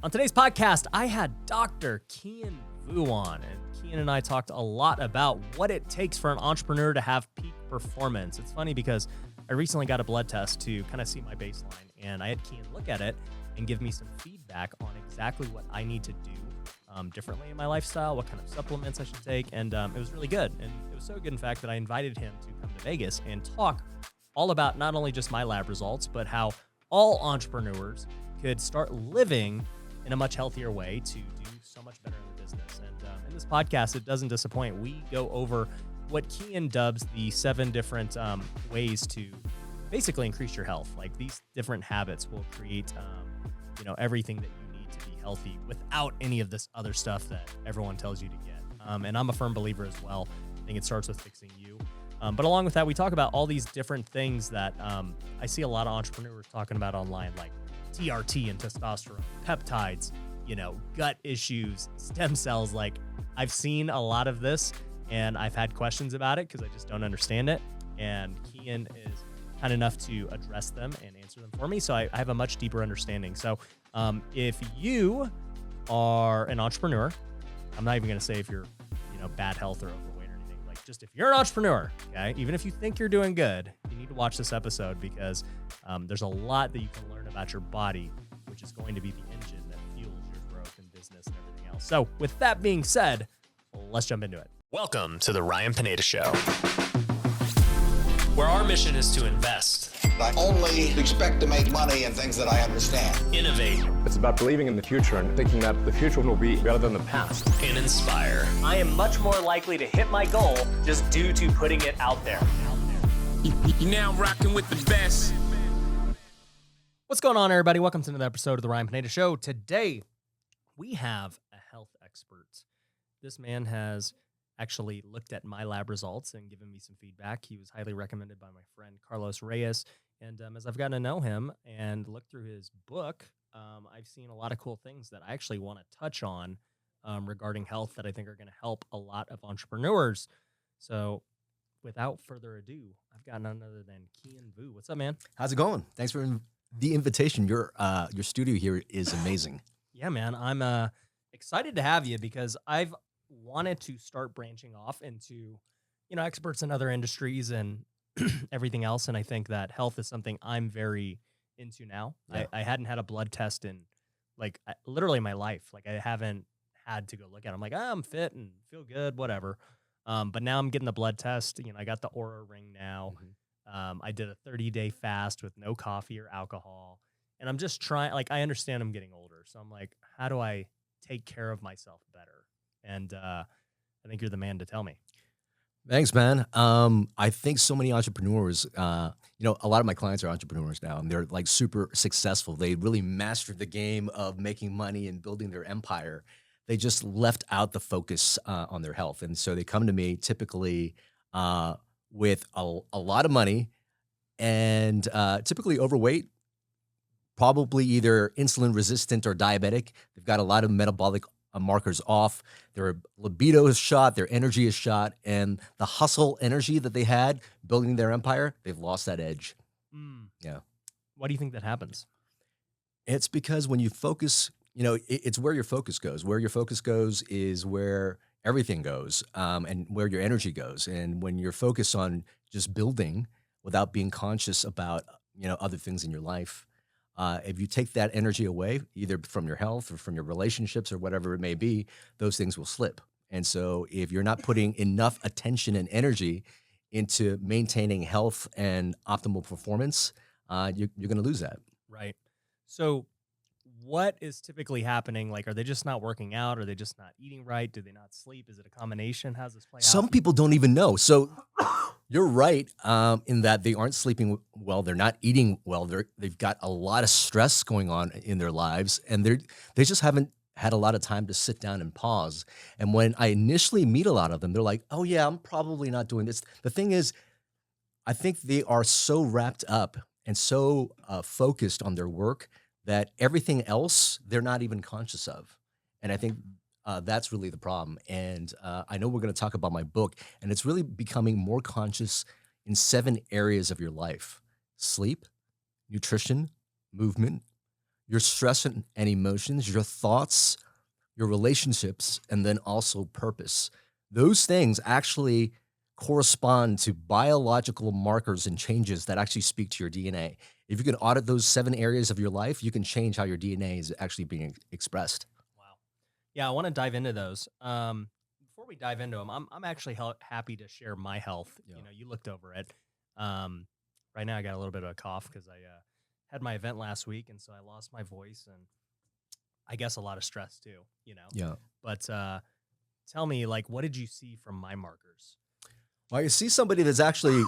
On today's podcast, I had Dr. Kien Vuu on, and Kien and I talked a lot about what it takes for an entrepreneur to have peak performance. It's funny because I recently got a blood test to kind of see my baseline, and I had Kien look at it and give me some feedback on exactly what I need to do differently in my lifestyle, what kind of supplements I should take, and it was really good. And it was so good, in fact, that I invited him to come to Vegas and talk all about not only just my lab results, but how all entrepreneurs could start living in a much healthier way to do so much better in the business. And in this podcast, it doesn't disappoint. We go over what Kien dubs the 7 different ways to basically increase your health. Like, these different habits will create, everything that you need to be healthy without any of this other stuff that everyone tells you to get. And I'm a firm believer as well. I think it starts with fixing you. But along with that, we talk about all these different things that I see a lot of entrepreneurs talking about online, like TRT and testosterone, peptides, gut issues, stem cells. Like, I've seen a lot of this and I've had questions about it because I just don't understand it. And Kien is kind enough to address them and answer them for me. So I have a much deeper understanding. So if you are an entrepreneur, I'm not even going to say if you're, bad health or overweight or anything. Like, just if you're an entrepreneur, okay, even if you think you're doing good, you need to watch this episode because there's a lot that you can learn about your body, which is going to be the engine that fuels your growth in business and everything else. So with that being said, let's jump into it. Welcome to the Ryan Pineda Show, where our mission is to invest, I only expect to make money in things that I understand. innovate, It's about believing in the future and thinking that the future will be better than the past. and inspire. I am much more likely to hit my goal just due to putting it out there. You're now rocking with the best. What's going on, everybody? Welcome to another episode of the Ryan Pineda Show. Today, we have a health expert. This man has actually looked at my lab results and given me some feedback. He was highly recommended by my friend Carlos Reyes. And as I've gotten to know him and looked through his book, I've seen a lot of cool things that I actually want to touch on regarding health that I think are going to help a lot of entrepreneurs. So without further ado, I've got none other than Kien Vuu. What's up, man? How's it going? Thanks for the invitation. Your studio here is amazing. Yeah, man. I'm excited to have you because I've wanted to start branching off into, experts in other industries and everything else. And I think that health is something I'm very into now. Yeah. I hadn't had a blood test in literally my life. Like, I haven't had to go look at it. I'm like, I'm fit and feel good, whatever. But now I'm getting the blood test. I got the Aura ring now. I did a 30-day fast with no coffee or alcohol. And I'm just trying, I understand I'm getting older. So I'm like, how do I take care of myself better? And I think you're the man to tell me. Thanks, man. I think so many entrepreneurs, a lot of my clients are entrepreneurs now, and they're like super successful. They really mastered the game of making money and building their empire. They just left out the focus on their health. And so they come to me typically with a lot of money and typically overweight, probably either insulin resistant or diabetic. They've got a lot of metabolic markers off. Their libido is shot, their energy is shot, and the hustle energy that they had building their empire, they've lost that edge. Yeah. Why do you think that happens? It's because when you focus, it's where your focus goes. Where your focus goes is where everything goes, and where your energy goes. And when you're focused on just building without being conscious about, other things in your life, if you take that energy away, either from your health or from your relationships or whatever it may be, those things will slip. And so if you're not putting enough attention and energy into maintaining health and optimal performance, you're going to lose that. Right. So what is typically happening? Like, are they just not working out? Are they just not eating right? Do they not sleep? Is it a combination? How's this play out? Some people don't even know. So you're right in that they aren't sleeping well. They're not eating well. They've got a lot of stress going on in their lives, and they just haven't had a lot of time to sit down and pause. And when I initially meet a lot of them, they're like, oh yeah, I'm probably not doing this. The thing is, I think they are so wrapped up and so focused on their work that everything else they're not even conscious of. And I think that's really the problem. And I know we're going to talk about my book, and it's really becoming more conscious in 7 areas of your life: sleep, nutrition, movement, your stress and emotions, your thoughts, your relationships, and then also purpose. Those things actually correspond to biological markers and changes that actually speak to your DNA. If you can audit those 7 areas of your life, you can change how your DNA is actually being expressed. Wow. Yeah, I want to dive into those. Before we dive into them, I'm actually happy to share my health. Yeah. You know, you looked over it. Right now, I got a little bit of a cough because I had my event last week, and so I lost my voice, and I guess a lot of stress too. You know. Yeah. But tell me, like, what did you see from my markers? Well, you see somebody that's actually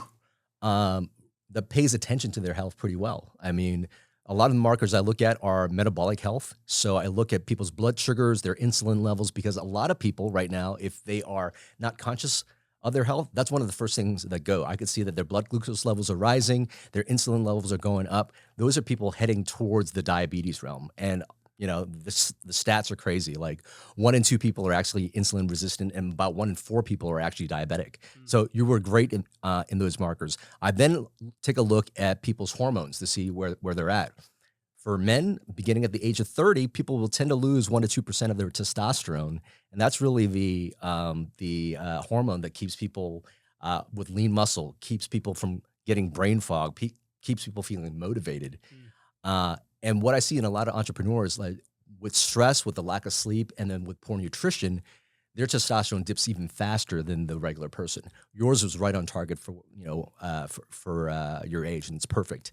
that pays attention to their health pretty well. I mean, a lot of the markers I look at are metabolic health. So I look at people's blood sugars, their insulin levels, because a lot of people right now, if they are not conscious of their health, that's one of the first things that go. I could see that their blood glucose levels are rising, their insulin levels are going up. Those are people heading towards the diabetes realm. And you know, the stats are crazy. Like 1 in 2 people are actually insulin resistant, and about 1 in 4 people are actually diabetic. So you were great in those markers. I then take a look at people's hormones to see where they're at. For men, beginning at the age of 30, people will tend to lose 1 to 2% of their testosterone, and that's really the hormone that keeps people with lean muscle, keeps people from getting brain fog, keeps people feeling motivated. And what I see in a lot of entrepreneurs, like with stress, with the lack of sleep, and then with poor nutrition, their testosterone dips even faster than the regular person. Yours was right on target for your age, and it's perfect.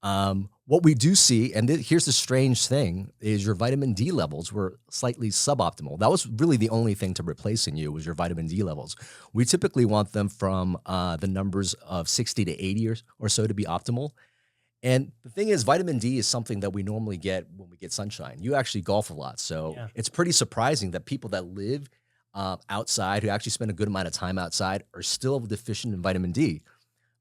What we do see, and here's the strange thing, is your vitamin D levels were slightly suboptimal. That was really the only thing to replace in you was your vitamin D levels. We typically want them from the numbers of 60 to 80 or so to be optimal. And the thing is, vitamin D is something that we normally get when we get sunshine. You actually golf a lot, so it's pretty surprising that people that live outside, who actually spend a good amount of time outside, are still deficient in vitamin D.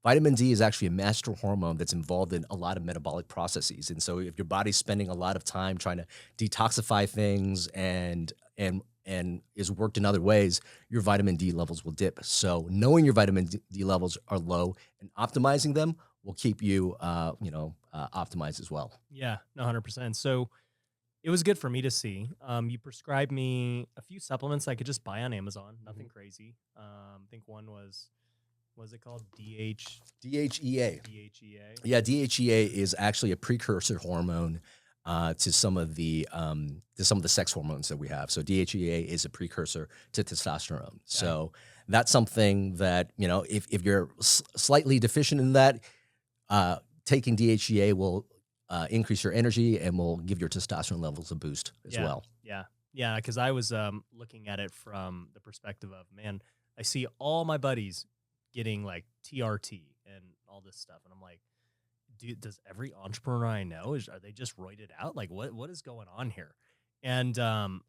Vitamin D is actually a master hormone that's involved in a lot of metabolic processes. And so if your body's spending a lot of time trying to detoxify things and is worked in other ways, your vitamin D levels will dip. So knowing your vitamin D levels are low and optimizing them will keep you, optimized as well. Yeah, 100%. So it was good for me to see. You prescribed me a few supplements I could just buy on Amazon. Nothing crazy. I think one was it called? DHEA. DHEA. Yeah, DHEA is actually a precursor hormone to some of the sex hormones that we have. So DHEA is a precursor to testosterone. So that's something that, if you're slightly deficient in that, taking DHEA will increase your energy and will give your testosterone levels a boost as well. Yeah, because I was looking at it from the perspective of, man, I see all my buddies getting like TRT and all this stuff, and I'm like, dude, does every entrepreneur I know are they just roided out? Like, what is going on here? And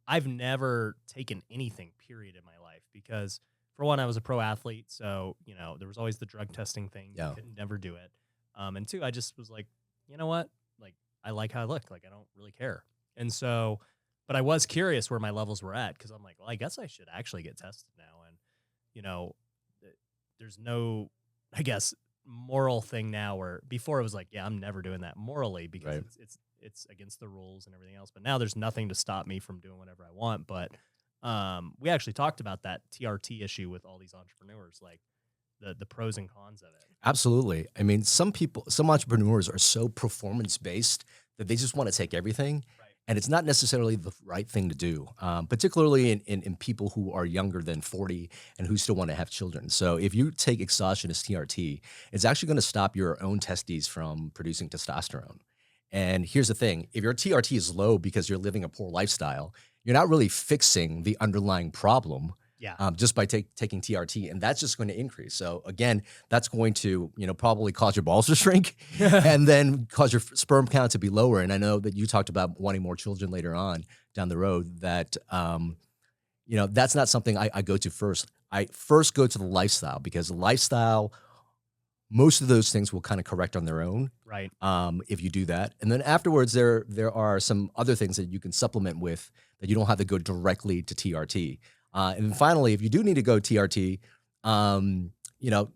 I've never taken anything, period, in my life, because for one, I was a pro athlete, so there was always the drug testing thing. Yeah. You could never do it. And two, I just was like, you know what? Like, I like how I look. Like, I don't really care. And so, but I was curious where my levels were at, because I'm like, well, I guess I should actually get tested now. And there's no, I guess, moral thing now, where before it was like, yeah, I'm never doing that morally, because it's against the rules and everything else. But now there's nothing to stop me from doing whatever I want. But we actually talked about that TRT issue with all these entrepreneurs, like the pros and cons of it. Absolutely. I mean, some entrepreneurs are so performance based that they just want to take everything. And it's not necessarily the right thing to do, particularly in people who are younger than 40 and who still want to have children. So if you take exogenous TRT, it's actually going to stop your own testes from producing testosterone. And here's the thing. If your TRT is low because you're living a poor lifestyle, you're not really fixing the underlying problem. Just by taking TRT, and that's just going to increase. So again, that's going to probably cause your balls to shrink, and then cause your sperm count to be lower. And I know that you talked about wanting more children later on down the road. That that's not something I go to first. I first go to the lifestyle, because the lifestyle, most of those things will kind of correct on their own. Right. If you do that, and then afterwards, there are some other things that you can supplement with that you don't have to go directly to TRT. And then finally, if you do need to go TRT,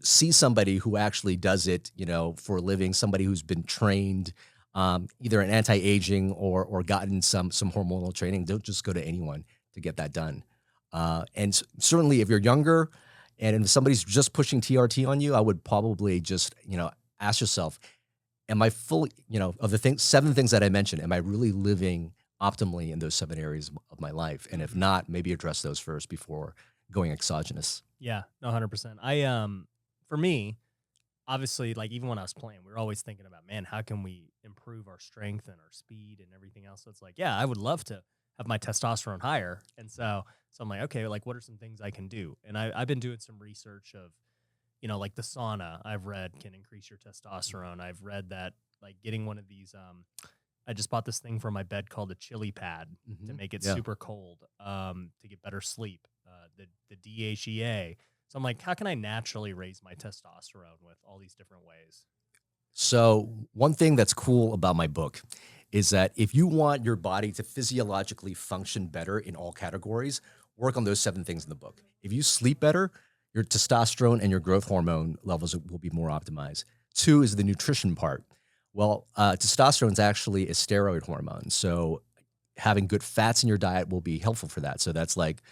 see somebody who actually does it, for a living, somebody who's been trained either an anti-aging or gotten some hormonal training, don't just go to anyone to get that done. And certainly if you're younger and if somebody's just pushing TRT on you, I would probably just, ask yourself, am I fully, of the 7 things that I mentioned, am I really living optimally in those 7 areas of my life? And if not, maybe address those first before going exogenous. Yeah, no, 100%. For me, obviously, like even when I was playing, we were always thinking about, man, how can we improve our strength and our speed and everything else? So it's like, yeah, I would love to have my testosterone higher. And so I'm like, okay, like what are some things I can do? And I've been doing some research of, like the sauna I've read can increase your testosterone. I've read that like getting one of these, I just bought this thing for my bed called a chili pad to make it super cold, to get better sleep, the DHEA. So I'm like, how can I naturally raise my testosterone with all these different ways? So one thing that's cool about my book is that if you want your body to physiologically function better in all categories, work on those 7 things in the book. If you sleep better, your testosterone and your growth hormone levels will be more optimized. 2 is the nutrition part. Well, testosterone is actually a steroid hormone. So having good fats in your diet will be helpful for that. So that's like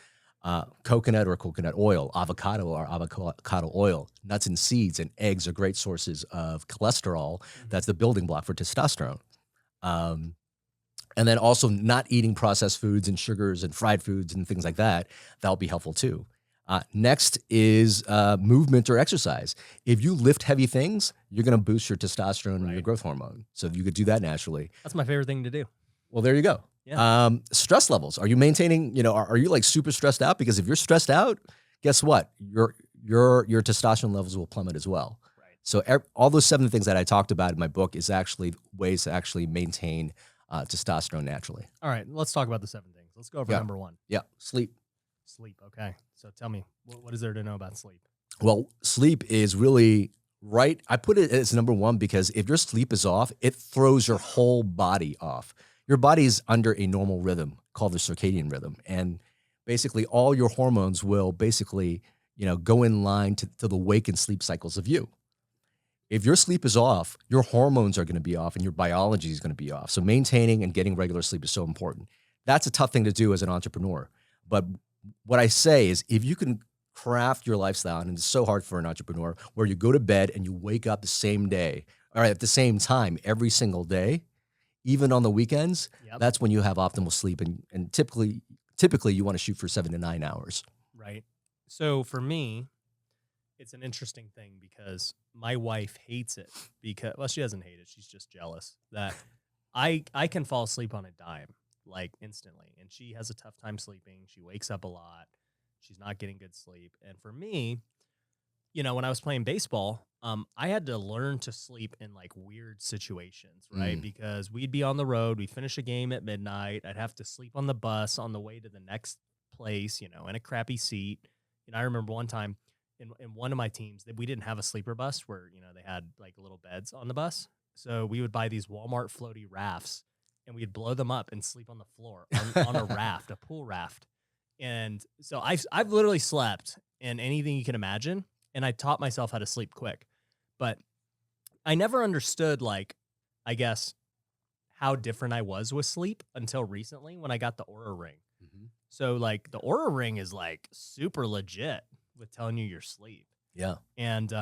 coconut or coconut oil, avocado or avocado oil, nuts and seeds and eggs are great sources of cholesterol. That's the building block for testosterone. And then also not eating processed foods and sugars and fried foods and things like that. That'll be helpful too. Next is movement or exercise. If you lift heavy things, you're going to boost your testosterone and your growth hormone. So you could do that naturally. That's my favorite thing to do. Well, there you go. Yeah. Stress levels. Are you maintaining, are you like super stressed out? Because if you're stressed out, guess what? Your testosterone levels will plummet as well. Right. So all those 7 things that I talked about in my book is actually ways to actually maintain testosterone naturally. All right, let's talk about the 7 things. Let's go over number 1. Yeah. Sleep. Sleep. Okay. So tell me, what is there to know about sleep? Well, sleep is really right. I put it as number 1 because if your sleep is off, it throws your whole body off. Your body is under a normal rhythm called the circadian rhythm. And basically all your hormones will basically, go in line to the wake and sleep cycles of you. If your sleep is off, your hormones are going to be off and your biology is going to be off. So maintaining and getting regular sleep is so important. That's a tough thing to do as an entrepreneur. But what I say is if you can craft your lifestyle, and it's so hard for an entrepreneur, where you go to bed and you wake up the same day or at the same time every single day, even on the weekends, that's when you have optimal sleep. And typically you want to shoot for 7 to 9 hours. Right. So for me, it's an interesting thing because my wife hates it because, well, she doesn't hate it. She's just jealous that I can fall asleep on a dime, like instantly. And she has a tough time sleeping. She wakes up a lot. She's not getting good sleep. And for me, when I was playing baseball, I had to learn to sleep in like weird situations, right? Because we'd be on the road, we'd finish a game at midnight. I'd have to sleep on the bus on the way to the next place, in a crappy seat. I remember one time in one of my teams that we didn't have a sleeper bus where, they had like little beds on the bus. So we would buy these Walmart floaty rafts and we'd blow them up and sleep on the floor on a raft, a pool raft. And so I've literally slept in anything you can imagine. And I taught myself how to sleep quick, but I never understood, like, I guess, how different I was with sleep until recently when I got the Aura Ring. So, like, the Aura Ring is, like, super legit with telling you your sleep. Yeah. And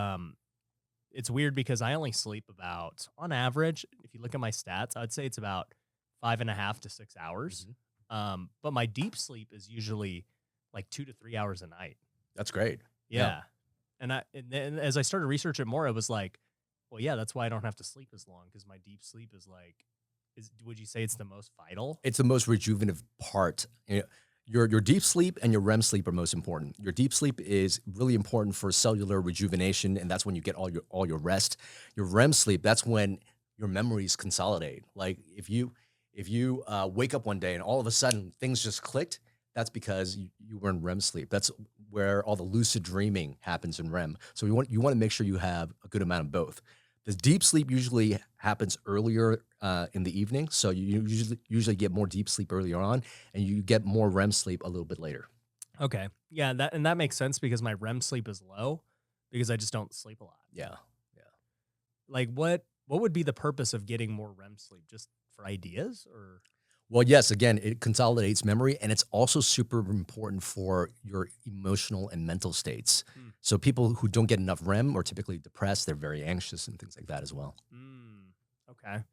it's weird because I only sleep about, on average, if you look at my stats, I'd say it's about 5.5 to 6 hours. But my deep sleep is usually, like, 2 to 3 hours a night. That's great. Yeah. And as I started to research it more, it was like, well, yeah, that's why I don't have to sleep as long because my deep sleep is like, would you say it's the most vital? It's the most rejuvenative part. Your deep sleep and your REM sleep are most important. Your deep sleep is really important for cellular rejuvenation, and that's when you get all your rest. Your REM sleep, that's when your memories consolidate. Like if you wake up one day and all of a sudden things just clicked, that's because you were in REM sleep. That's where all the lucid dreaming happens in REM. So you want to make sure you have a good amount of both. The deep sleep usually happens earlier in the evening, so you usually get more deep sleep earlier on, and you get more REM sleep a little bit later. Okay, yeah, that makes sense because my REM sleep is low because I just don't sleep a lot. Yeah. Like what What would be the purpose of getting more REM sleep? Just for ideas or? Well, yes, again, it consolidates memory, and it's also super important for your emotional and mental states. So people who don't get enough REM are typically depressed. They're very anxious and things like that as well. Okay.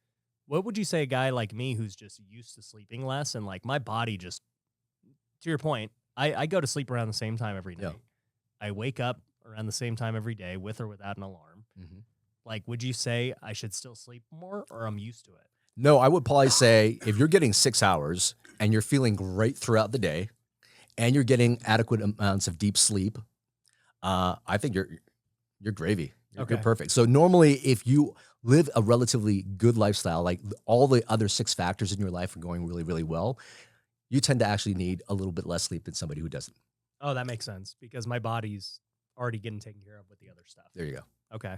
What would you say a guy like me who's just used to sleeping less and like my body just, to your point, I go to sleep around the same time every night. I wake up around the same time every day with or without an alarm. Like, would you say I should still sleep more or I'm used to it? No, I would probably say if you're getting 6 hours and you're feeling great throughout the day and you're getting adequate amounts of deep sleep, I think you're gravy. You're perfect. So normally if you live a relatively good lifestyle, like all the other 6 factors in your life are going really, really well, you tend to actually need a little bit less sleep than somebody who doesn't. Oh, that makes sense because my body's already getting taken care of with the other stuff. There you go. Okay.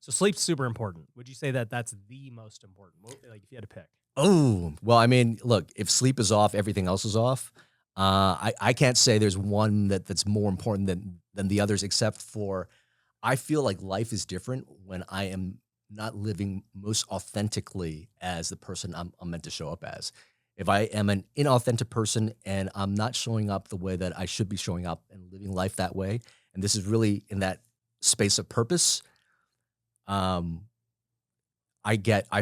So sleep's super important. Would you say that that's the most important? Like if you had to pick. Oh, well, I mean, look, if sleep is off, everything else is off. I can't say there's one that's more important than the others, except for I feel like life is different when I am not living most authentically as the person I'm meant to show up as. If I am an inauthentic person and I'm not showing up the way that I should be showing up and living life that way, and this is really in that space of purpose, I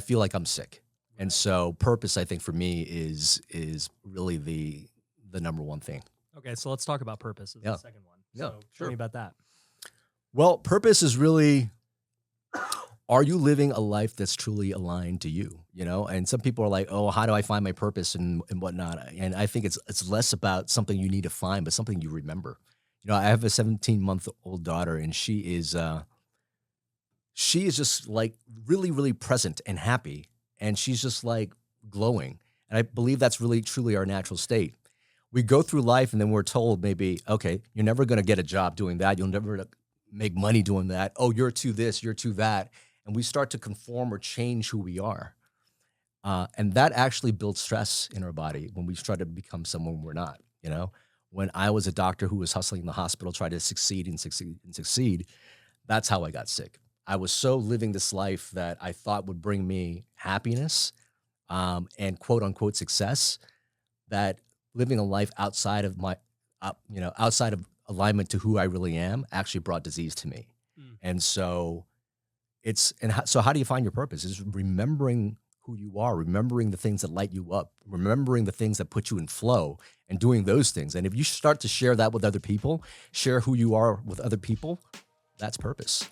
feel like I'm sick. And so purpose, I think for me is really the number one thing. Okay. So let's talk about purpose as the second one. So tell me about that. Well, purpose is really, are you living a life that's truly aligned to you? You know, and some people are like, oh, how do I find my purpose and whatnot? And I think it's less about something you need to find, but something you remember. You know, I have a 17-month-old daughter, and she is just like really, really present and happy. And she's just like glowing. And I believe that's really, truly our natural state. We go through life and then we're told maybe, okay, you're never going to get a job doing that. You'll never make money doing that. Oh, you're to this, you're to that. And we start to conform or change who we are. And that actually builds stress in our body when we try to become someone we're not, you know? When I was a doctor who was hustling in the hospital, trying to succeed, that's how I got sick. I was so living this life that I thought would bring me happiness and quote unquote success, that living a life outside of my, outside of alignment to who I really am actually brought disease to me. And so so how do you find your purpose? It's remembering who you are, remembering the things that light you up, remembering the things that put you in flow and doing those things. And if you start to share that with other people, share who you are with other people, that's purpose.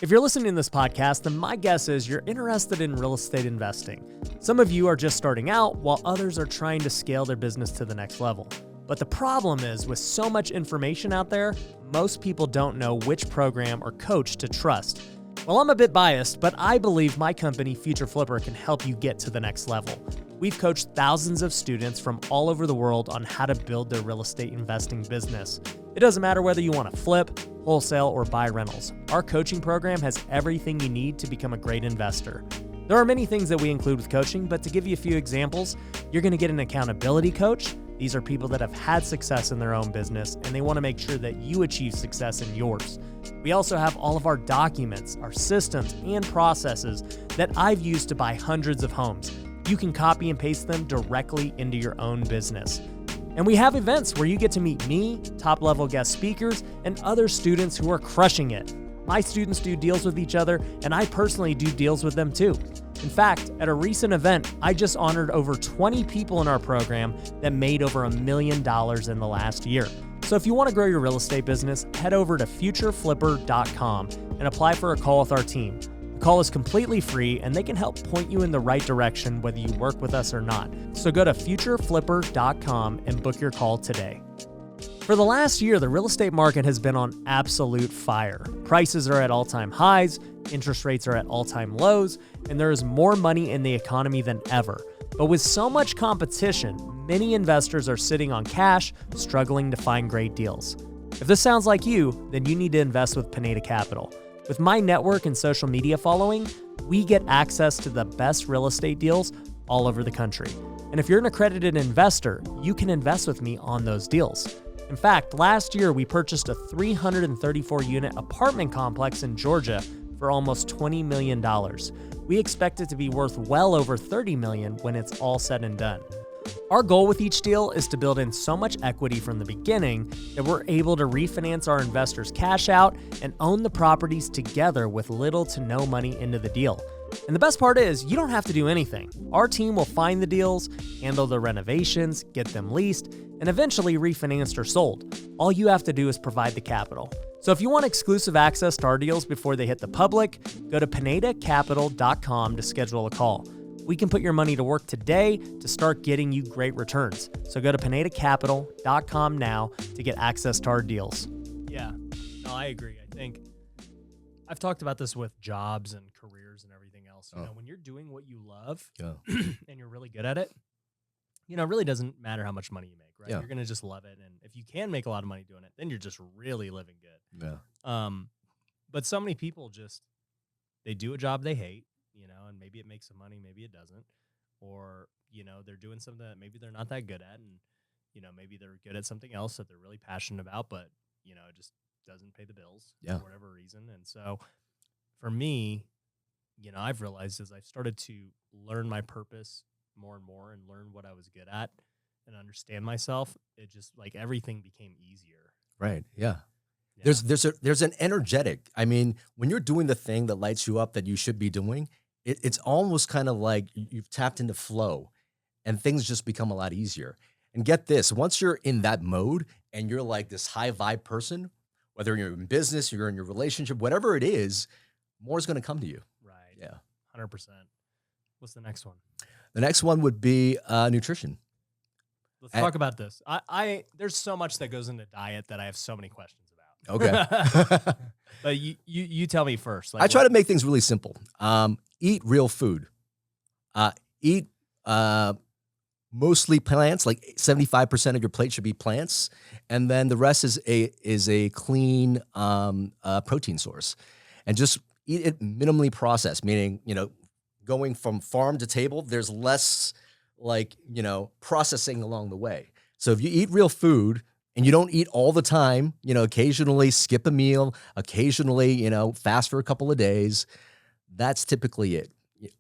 If you're listening to this podcast, then my guess is you're interested in real estate investing. Some of you are just starting out while others are trying to scale their business to the next level. But the problem is with so much information out there, most people don't know which program or coach to trust. Well, I'm a bit biased, but I believe my company, Future Flipper, can help you get to the next level. We've coached thousands of students from all over the world on how to build their real estate investing business. It doesn't matter whether you want to flip, wholesale, or buy rentals. Our coaching program has everything you need to become a great investor. There are many things that we include with coaching, but to give you a few examples, you're going to get an accountability coach. These are people that have had success in their own business, and they want to make sure that you achieve success in yours. We also have all of our documents, our systems, and processes that I've used to buy hundreds of homes. You can copy and paste them directly into your own business. And we have events where you get to meet me, top-level guest speakers, and other students who are crushing it. My students do deals with each other, and I personally do deals with them too. In fact, at a recent event, I just honored over 20 people in our program that made over $1 million in the last year. So if you want to grow your real estate business, head over to futureflipper.com and apply for a call with our team. The call is completely free, and they can help point you in the right direction whether you work with us or not. So go to futureflipper.com and book your call today. For the last year, the real estate market has been on absolute fire. Prices are at all-time highs, interest rates are at all-time lows, and there is more money in the economy than ever. But with so much competition, many investors are sitting on cash, struggling to find great deals. If this sounds like you, then you need to invest with Pineda Capital. With my network and social media following, we get access to the best real estate deals all over the country. And if you're an accredited investor, you can invest with me on those deals. In fact, last year we purchased a 334-unit apartment complex in Georgia for for almost $20 million. We expect it to be worth well over $30 million when it's all said and done. Our goal with each deal is to build in so much equity from the beginning that we're able to refinance our investors' cash out and own the properties together with little to no money into the deal. And the best part is, you don't have to do anything. Our team will find the deals, handle the renovations, get them leased, and eventually refinanced or sold. All you have to do is provide the capital. So if you want exclusive access to our deals before they hit the public, go to pinedacapital.com to schedule a call. We can put your money to work today to start getting you great returns. So go to pinedacapital.com now to get access to our deals. Yeah, no, I agree. I think I've talked about this with jobs and careers and everything else. You know, when you're doing what you love and you're really good at it, you know, it really doesn't matter how much money you make, right? Yeah. You're going to just love it. And if you can make a lot of money doing it, then you're just really living good. Yeah. But so many people just, they do a job they hate, you know, and maybe it makes some money, maybe it doesn't. Or, you know, they're doing something that maybe they're not that good at. And, you know, maybe they're good at something else that they're really passionate about, but, you know, it just doesn't pay the bills for whatever reason. And so for me, you know, I've realized as I've started to learn my purpose more and more and learn what I was good at and understand myself, it just like everything became easier. Right. Yeah. There's an energetic. I mean, when you're doing the thing that lights you up that you should be doing, it's almost kind of like you've tapped into flow and things just become a lot easier. And get this, once you're in that mode and you're like this high vibe person, whether you're in business, you're in your relationship, whatever it is, more is going to come to you. Right. Yeah. 100%. What's the next one? The next one would be nutrition. Let's talk about this. I there's so much that goes into diet that I have so many questions about. Okay. But you tell me first. I try to make things really simple. Eat real food. Eat mostly plants, like 75% of your plate should be plants. And then the rest is a clean protein source. And just eat it minimally processed, meaning, you know, going from farm to table, there's less like, you know, processing along the way. So if you eat real food and you don't eat all the time, you know, occasionally skip a meal, occasionally, you know, fast for a couple of days, that's typically it.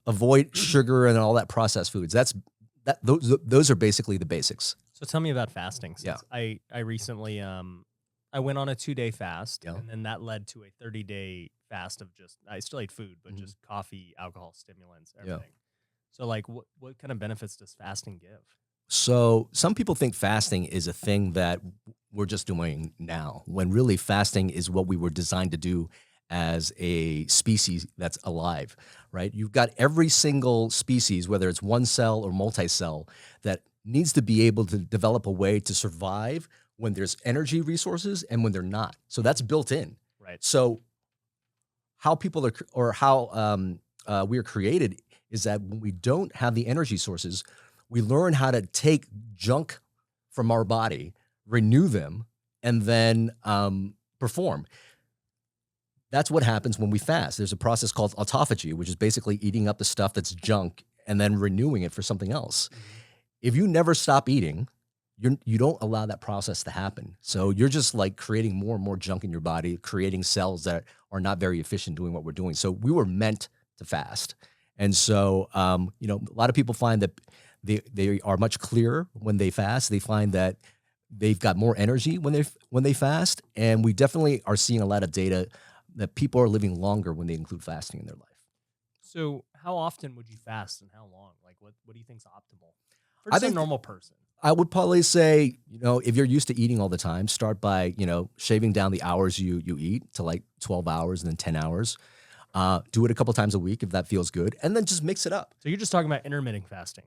Avoid sugar and all that processed foods. Those are basically the basics. So tell me about fasting. Since Yeah. I recently I went on a 2-day fast, Yeah. and then that led to a 30-day fast of just, I still ate food, but just coffee, alcohol, stimulants, everything. So like what kind of benefits does fasting give? So some people think fasting is a thing that we're just doing now, when really fasting is what we were designed to do as a species that's alive, right? You've got every single species, whether it's one cell or multi-cell, that needs to be able to develop a way to survive when there's energy resources and when they're not. So that's built in. Right. So how people are, or how we are created is that when we don't have the energy sources, we learn how to take junk from our body, renew them, and then perform. That's what happens when we fast. There's a process called autophagy, which is basically eating up the stuff that's junk and then renewing it for something else. If you never stop eating, you don't allow that process to happen. So you're just like creating more and more junk in your body, creating cells that are not very efficient doing what we're doing. So we were meant to fast. And so, you know, a lot of people find that they are much clearer when they fast. They find that they've got more energy when they fast. And we definitely are seeing a lot of data that people are living longer when they include fasting in their life. So how often would you fast and how long? Like what do you think is optimal for I just a think normal person? I would probably say, you know, if you're used to eating all the time, start by, you know, shaving down the hours you eat to like 12 hours and then 10 hours. Do it a couple times a week if that feels good, and then just mix it up. So you're just talking about intermittent fasting.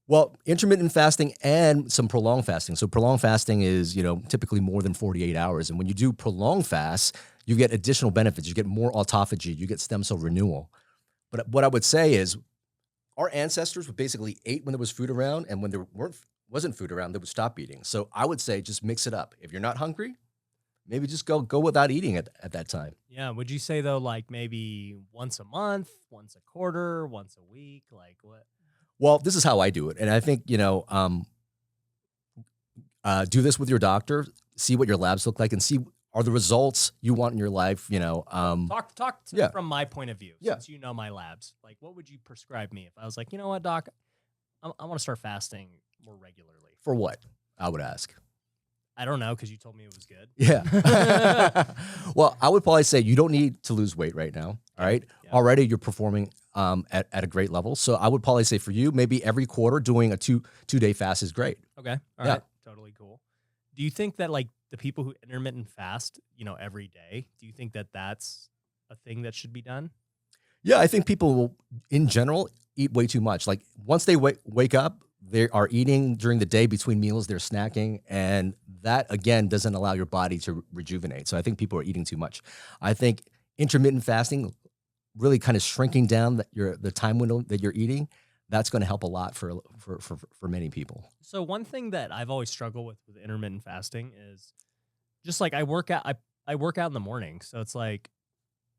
Well, intermittent fasting and some prolonged fasting. So prolonged fasting is, you know, typically more than 48 hours. And when you do prolonged fast, you get additional benefits. You get more autophagy. You get stem cell renewal. But what I would say is our ancestors would basically ate when there was food around, and when there wasn't food around, they would stop eating. So I would say just mix it up. If you're not hungry, maybe just go without eating at that time. Yeah. Would you say though, like maybe once a month, once a quarter, once a week? Like what? Well, this is how I do it. And I think, you know, do this with your doctor, see what your labs look like, and see, are the results you want in your life, Talk to yeah. from my point of view, Yeah. since you know my labs. Like, what would you prescribe me if I was like, you know what, doc, I want to start fasting more regularly? For what? I would ask. I don't know, because you told me it was good. Yeah. Well, I would probably say you don't need to lose weight right now. All right. Yeah. Already you're performing at a great level. So I would probably say for you, maybe every quarter doing a two-day fast is great. Okay. All Yeah. right. Totally cool. Do you think that like the people who intermittent fast, every day, do you think that that's a thing that should be done? Yeah, I think people will, in general, eat way too much. Like once they wake up, they are eating during the day between meals, they're snacking, and that, again, doesn't allow your body to rejuvenate. So I think people are eating too much. I think intermittent fasting, really kind of shrinking down the time window that you're eating, that's going to help a lot for many people. So one thing that I've always struggled with intermittent fasting is just like I work out in the morning. So it's like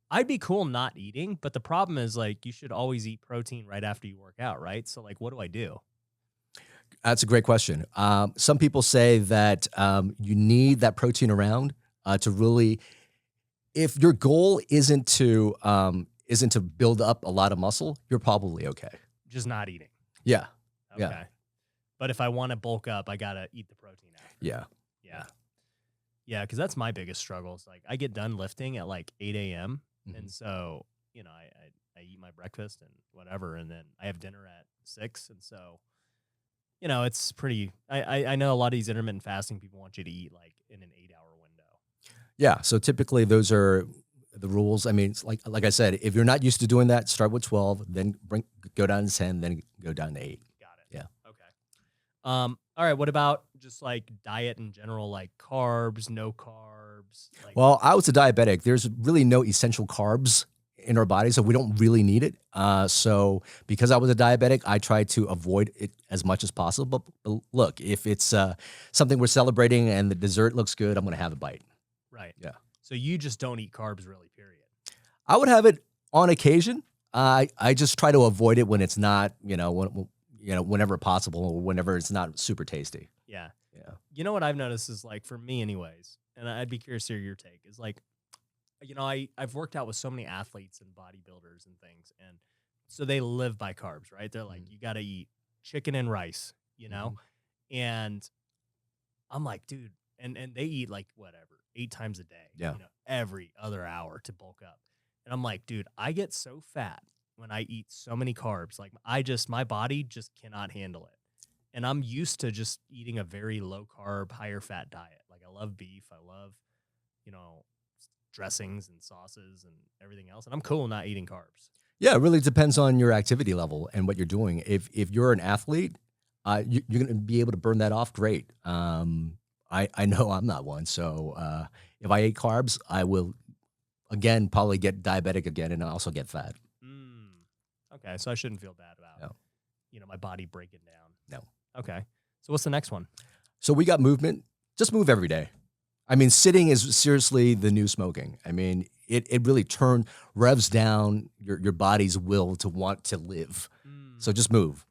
I'd be cool not eating, but the problem is like you should always eat protein right after you work out, right? So like what do I do? That's a great question. Some people say that you need that protein around to really, if your goal isn't to build up a lot of muscle, you're probably okay. Just not eating. Yeah. Okay. Yeah. But if I want to bulk up, I got to eat the protein after. Yeah. Yeah. Yeah, because that's my biggest struggle. It's like I get done lifting at like 8 a.m. Mhm. And so, I eat my breakfast and whatever, and then I have dinner at 6. And so, it's pretty, I know a lot of these intermittent fasting people want you to eat like in an 8-hour window. Yeah. So typically those are the rules. I mean, it's like I said, if you're not used to doing that, start with 12, then go down to 10, then go down to 8. Got it. Yeah. Okay. All right. What about just like diet in general, like carbs, no carbs? Like, Well, I was a diabetic. There's really no essential carbs in our body, so we don't really need it. So because I was a diabetic, I tried to avoid it as much as possible. But look, if it's something we're celebrating and the dessert looks good, I'm going to have a bite. right. Yeah. So you just don't eat carbs really, period. I would have it on occasion. I just try to avoid it when it's not, whenever possible or whenever it's not super tasty. Yeah. Yeah. You know what I've noticed is like for me anyways, and I'd be curious to hear your take, is like, I've worked out with so many athletes and bodybuilders and things, and so they live by carbs, right? They're like, you got to eat chicken and rice, and I'm like, dude, and they eat like whatever, 8 times a day, Yeah. every other hour to bulk up. And I'm like, dude, I get so fat when I eat so many carbs. Like my body just cannot handle it. And I'm used to just eating a very low carb, higher fat diet. Like I love beef. I love, dressings and sauces and everything else. And I'm cool not eating carbs. Yeah, it really depends on your activity level and what you're doing. If you're an athlete, you're going to be able to burn that off great. I know I'm not one. So if I ate carbs, I will, again, probably get diabetic again and also get fat. Okay, so I shouldn't feel bad about, No. My body breaking down. No. Okay, so what's the next one? So we got movement. Just move every day. I mean, sitting is seriously the new smoking. I mean, it really revs down your body's will to want to live. So just move,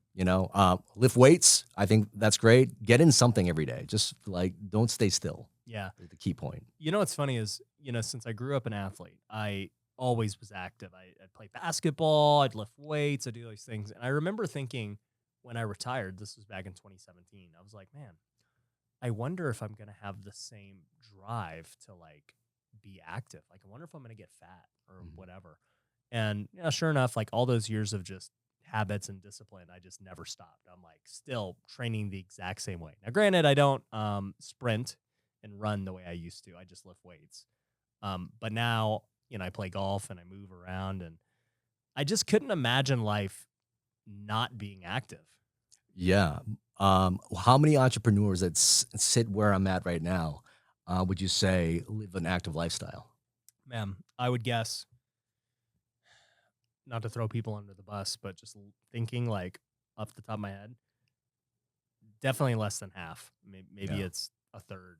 lift weights. I think that's great. Get in something every day. Just like, don't stay still. Yeah. The key point. What's funny is, since I grew up an athlete, I always was active. I'd play basketball, I'd lift weights, I'd do those things. And I remember thinking when I retired, this was back in 2017, I was like, man, I wonder if I'm going to have the same drive to like be active. Like, I wonder if I'm going to get fat or whatever. And sure enough, like all those years of just habits and discipline, I just never stopped. I'm like still training the exact same way. Now, granted, I don't sprint and run the way I used to. I just lift weights. But now, I play golf and I move around, and I just couldn't imagine life not being active. Yeah. How many entrepreneurs that sit where I'm at right now would you say live an active lifestyle? Man, I would guess, not to throw people under the bus, but just thinking like off the top of my head, definitely less than half. Maybe it's a third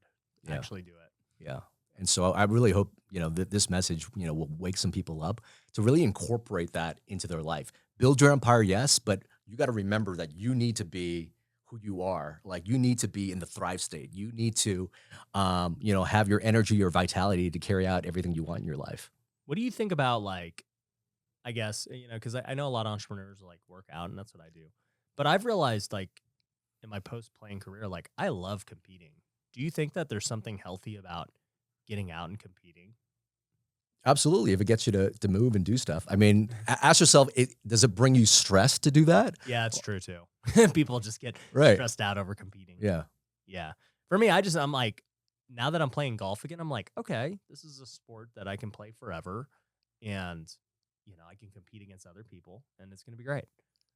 actually do it. Yeah. And so I really hope, that this message, will wake some people up to really incorporate that into their life. Build your empire, yes, but you got to remember that you need to be who you are. Like you need to be in the thrive state. You need to, have your energy, your vitality to carry out everything you want in your life. What do you think about like, I guess, because I know a lot of entrepreneurs like work out and that's what I do. But I've realized like in my post-playing career, like I love competing. Do you think that there's something healthy about getting out and competing? Absolutely. If it gets you to move and do stuff. I mean, ask yourself, does it bring you stress to do that? Yeah, it's true too. People just get Right. stressed out over competing. Yeah. Yeah. For me, I'm like, now that I'm playing golf again, I'm like, okay, this is a sport that I can play forever. And, I can compete against other people and it's going to be great.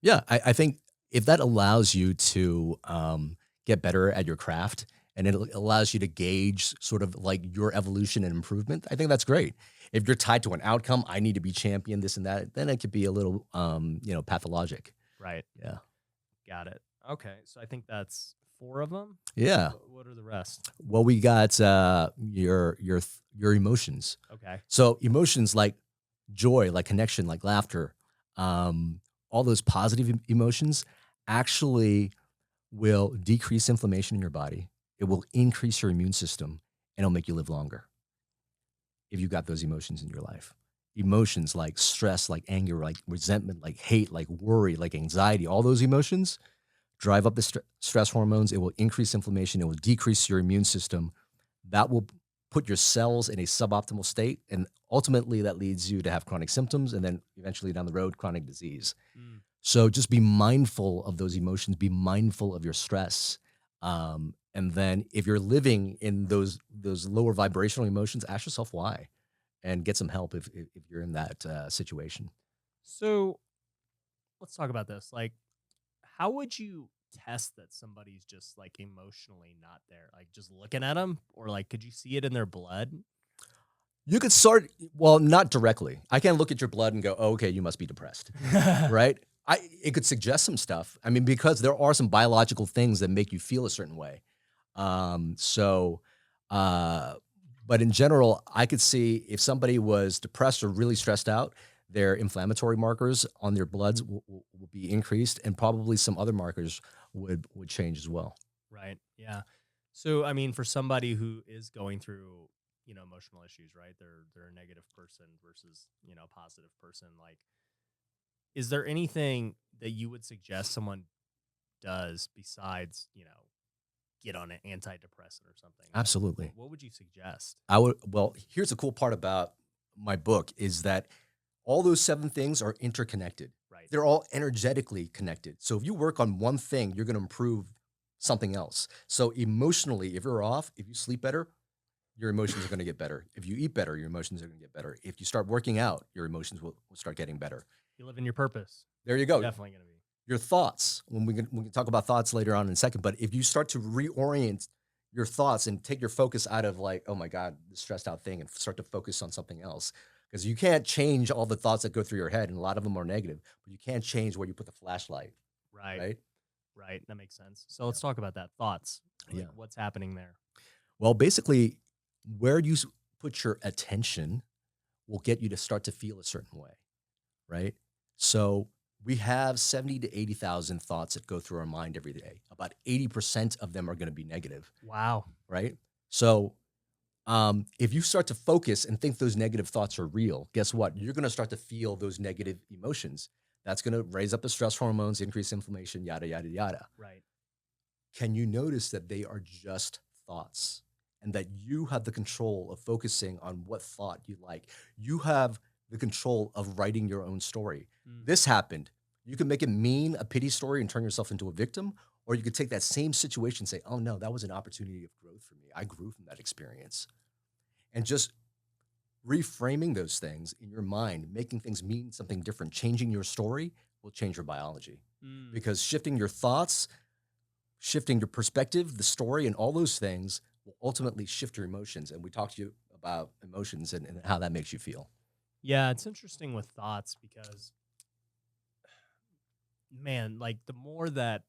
Yeah. I think if that allows you to get better at your craft and it allows you to gauge sort of like your evolution and improvement, I think that's great. If you're tied to an outcome, I need to be champion, this and that, then it could be a little, pathologic. Right. Yeah. Got it. Okay. So I think that's 4 of them. Yeah. What are the rest? Well, we got your emotions. Okay. So emotions like joy, like connection, like laughter, all those positive emotions actually will decrease inflammation in your body. It will increase your immune system and it'll make you live longer if you got those emotions in your life. Emotions like stress, like anger, like resentment, like hate, like worry, like anxiety, all those emotions drive up the stress hormones. It will increase inflammation. It will decrease your immune system. That will put your cells in a suboptimal state. And ultimately that leads you to have chronic symptoms and then eventually down the road, chronic disease. So just be mindful of those emotions, be mindful of your stress. And then if you're living in those lower vibrational emotions, ask yourself why and get some help if you're in that situation. So let's talk about this. Like, how would you test that somebody's just like emotionally not there? Like just looking at them, or like, could you see it in their blood? You could start, well, not directly. I can't look at your blood and go, oh, okay, you must be depressed, right? It could suggest some stuff. I mean, because there are some biological things that make you feel a certain way. But in general, I could see if somebody was depressed or really stressed out, their inflammatory markers on their bloods will be increased, and probably some other markers would change as well. Right. Yeah. So, I mean, for somebody who is going through, emotional issues, right? They're a negative person versus, a positive person. Like, is there anything that you would suggest someone does besides, get on an antidepressant or something? Absolutely. What would you suggest? Well, here's the cool part about my book is that all those 7 things are interconnected. Right. They're all energetically connected. So if you work on one thing, you're going to improve something else. So emotionally, if you're off, if you sleep better, your emotions are going to get better. If you eat better, your emotions are going to get better. If you start working out, your emotions will start getting better. You live in your purpose. There you go. Definitely going to be. Your thoughts, we can talk about thoughts later on in a second, but if you start to reorient your thoughts and take your focus out of like, oh my God, this stressed out thing, and start to focus on something else, because you can't change all the thoughts that go through your head, and a lot of them are negative, but you can't change where you put the flashlight. Right. Right. That makes sense. So let's talk about that. Thoughts. Like, what's happening there? Well, basically, where you put your attention will get you to start to feel a certain way, right? So we have 70 to 80,000 thoughts that go through our mind every day. About 80% of them are going to be negative. Wow. Right? So if you start to focus and think those negative thoughts are real, guess what? You're going to start to feel those negative emotions. That's going to raise up the stress hormones, increase inflammation, yada, yada, yada. Right. Can you notice that they are just thoughts and that you have the control of focusing on what thought you like? You have the control of writing your own story. This happened. You can make it mean, a pity story, and turn yourself into a victim, or you could take that same situation and say, oh no, that was an opportunity of growth for me. I grew from that experience. And just reframing those things in your mind, making things mean something different, changing your story will change your biology. Because shifting your thoughts, shifting your perspective, the story, and all those things will ultimately shift your emotions. And we talked to you about emotions and how that makes you feel. Yeah, it's interesting with thoughts because, man, like the more that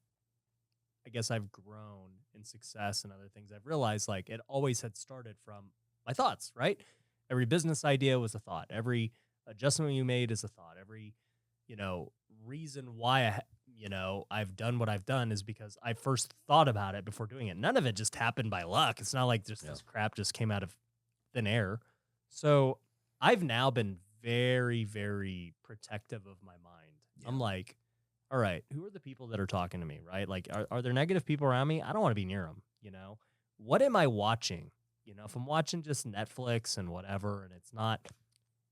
I guess I've grown in success and other things, I've realized like it always had started from my thoughts, right? Every business idea was a thought. Every adjustment you made is a thought. Every, reason why I, I've done what I've done is because I first thought about it before doing it. None of it just happened by luck. It's not like just this crap just came out of thin air. So I've now been very, very protective of my mind. Yeah. I'm like, all right, who are the people that are talking to me, right? Like, are there negative people around me? I don't want to be near them, What am I watching? If I'm watching just Netflix and whatever, and it's not,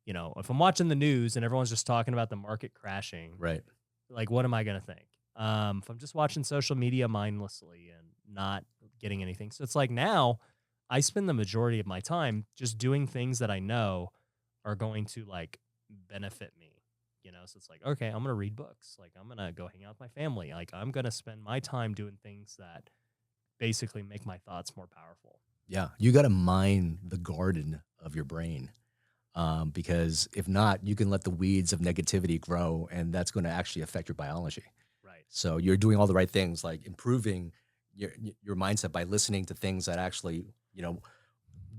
if I'm watching the news and everyone's just talking about the market crashing, Right. Like, what am I going to think? If I'm just watching social media mindlessly and not getting anything. So it's like now I spend the majority of my time just doing things that I know are going to like benefit me. So it's like, okay, I'm going to read books. Like, I'm going to go hang out with my family. Like, I'm going to spend my time doing things that basically make my thoughts more powerful. Yeah. You got to mine the garden of your brain. Because if not, you can let the weeds of negativity grow, and that's going to actually affect your biology. Right. So you're doing all the right things, like improving your mindset by listening to things that actually,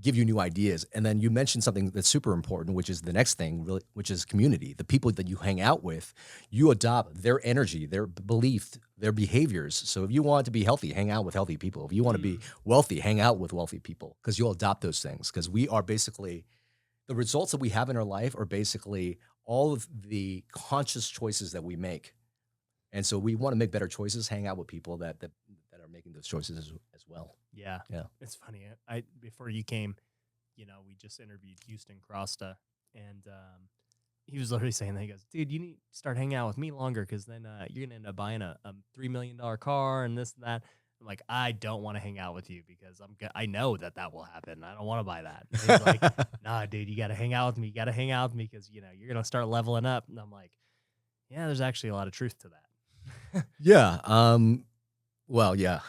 give you new ideas. And then you mentioned something that's super important, which is the next thing, really, which is community. The people that you hang out with, you adopt their energy, their belief, their behaviors. So if you want to be healthy, hang out with healthy people. If you want to be wealthy, hang out with wealthy people, because you'll adopt those things. Because we are basically, the results that we have in our life are basically all of the conscious choices that we make. And so we want to make better choices, hang out with people that are making those choices as well. Yeah. Yeah. It's funny. Before you came, we just interviewed Houston Crosta, and he was literally saying that. He goes, dude, you need to start hanging out with me longer, because then you're going to end up buying a $3 million car and this and that. I'm like, I don't want to hang out with you because I know that will happen. I don't want to buy that. And he's like, nah, dude, you got to hang out with me. You got to hang out with me because, you're going to start leveling up. And I'm like, yeah, there's actually a lot of truth to that. Yeah. Well, yeah.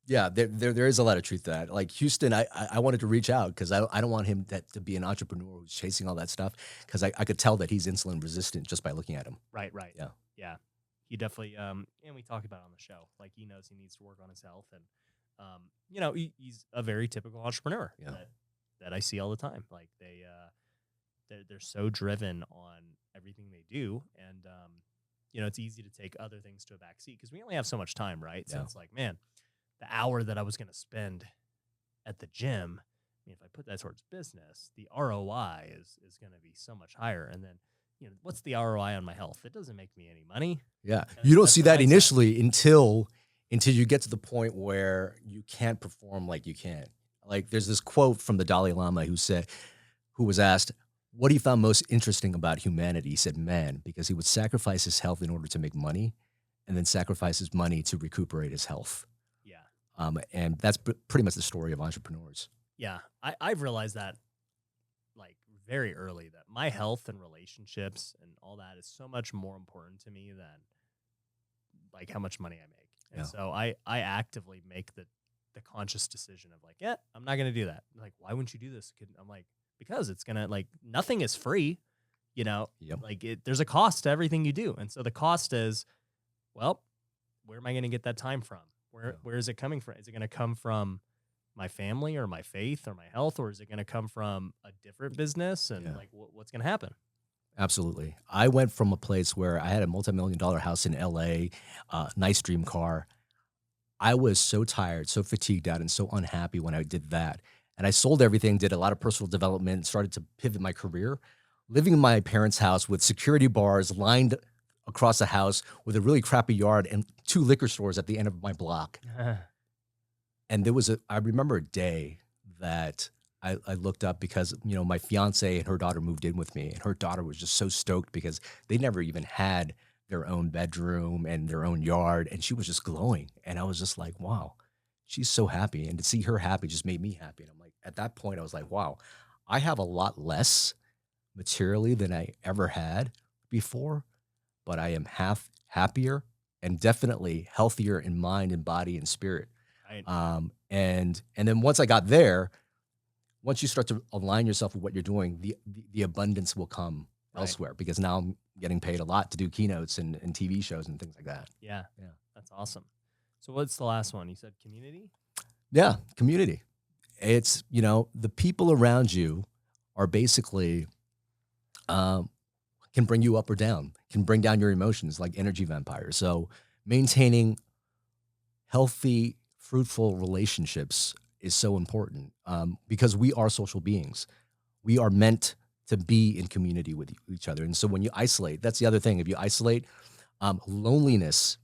Yeah, there is a lot of truth to that. Like Houston, I wanted to reach out because I don't want him to be an entrepreneur who's chasing all that stuff, because I could tell that he's insulin resistant just by looking at him. Right. Yeah. Yeah. He definitely, and we talk about it on the show, like he knows he needs to work on his health, and, he's a very typical entrepreneur that I see all the time. Like they're so driven on everything they do. And, it's easy to take other things to a back seat because we only have so much time, right? So it's like, man, the hour that I was going to spend at the gym, if I put that towards business, the ROI is going to be so much higher. And then, what's the ROI on my health? It doesn't make me any money. Yeah. You don't see that initially until you get to the point where you can't perform like you can. Like there's this quote from the Dalai Lama who was asked, what he found most interesting about humanity. He said, man, because he would sacrifice his health in order to make money, and then sacrifice his money to recuperate his health. Yeah. And that's pretty much the story of entrepreneurs. Yeah. I've realized that like very early, that my health and relationships and all that is so much more important to me than like how much money I make. And so I actively make the conscious decision of like, yeah, I'm not going to do that. Like, why wouldn't you do this? I'm like, because it's going to, like, nothing is free, like there's a cost to everything you do. And so the cost is, well, where am I going to get that time from? Where is it coming from? Is it going to come from my family or my faith or my health, or is it going to come from a different business? And like, what's going to happen? Absolutely. I went from a place where I had a multi-million-dollar house in LA, nice dream car. I was so tired, so fatigued out, and so unhappy when I did that. And I sold everything, did a lot of personal development, started to pivot my career, living in my parents' house with security bars lined across the house with a really crappy yard and 2 liquor stores at the end of my block. And I remember a day that I looked up because, my fiance and her daughter moved in with me, and her daughter was just so stoked because they never even had their own bedroom and their own yard. And she was just glowing. And I was just like, wow, she's so happy. And to see her happy just made me happy. And I'm like, at that point, I was like, wow, I have a lot less materially than I ever had before, but I am happier and definitely healthier in mind and body and spirit. Right. And then once I got there, once you start to align yourself with what you're doing, the abundance will come elsewhere, because now I'm getting paid a lot to do keynotes and TV shows and things like that. Yeah. That's awesome. So what's the last one? You said community? Yeah, community. It's, the people around you are basically can bring you up or down, can bring down your emotions like energy vampires. So maintaining healthy, fruitful relationships is so important because we are social beings. We are meant to be in community with each other. And so when you isolate, that's the other thing. If you isolate, loneliness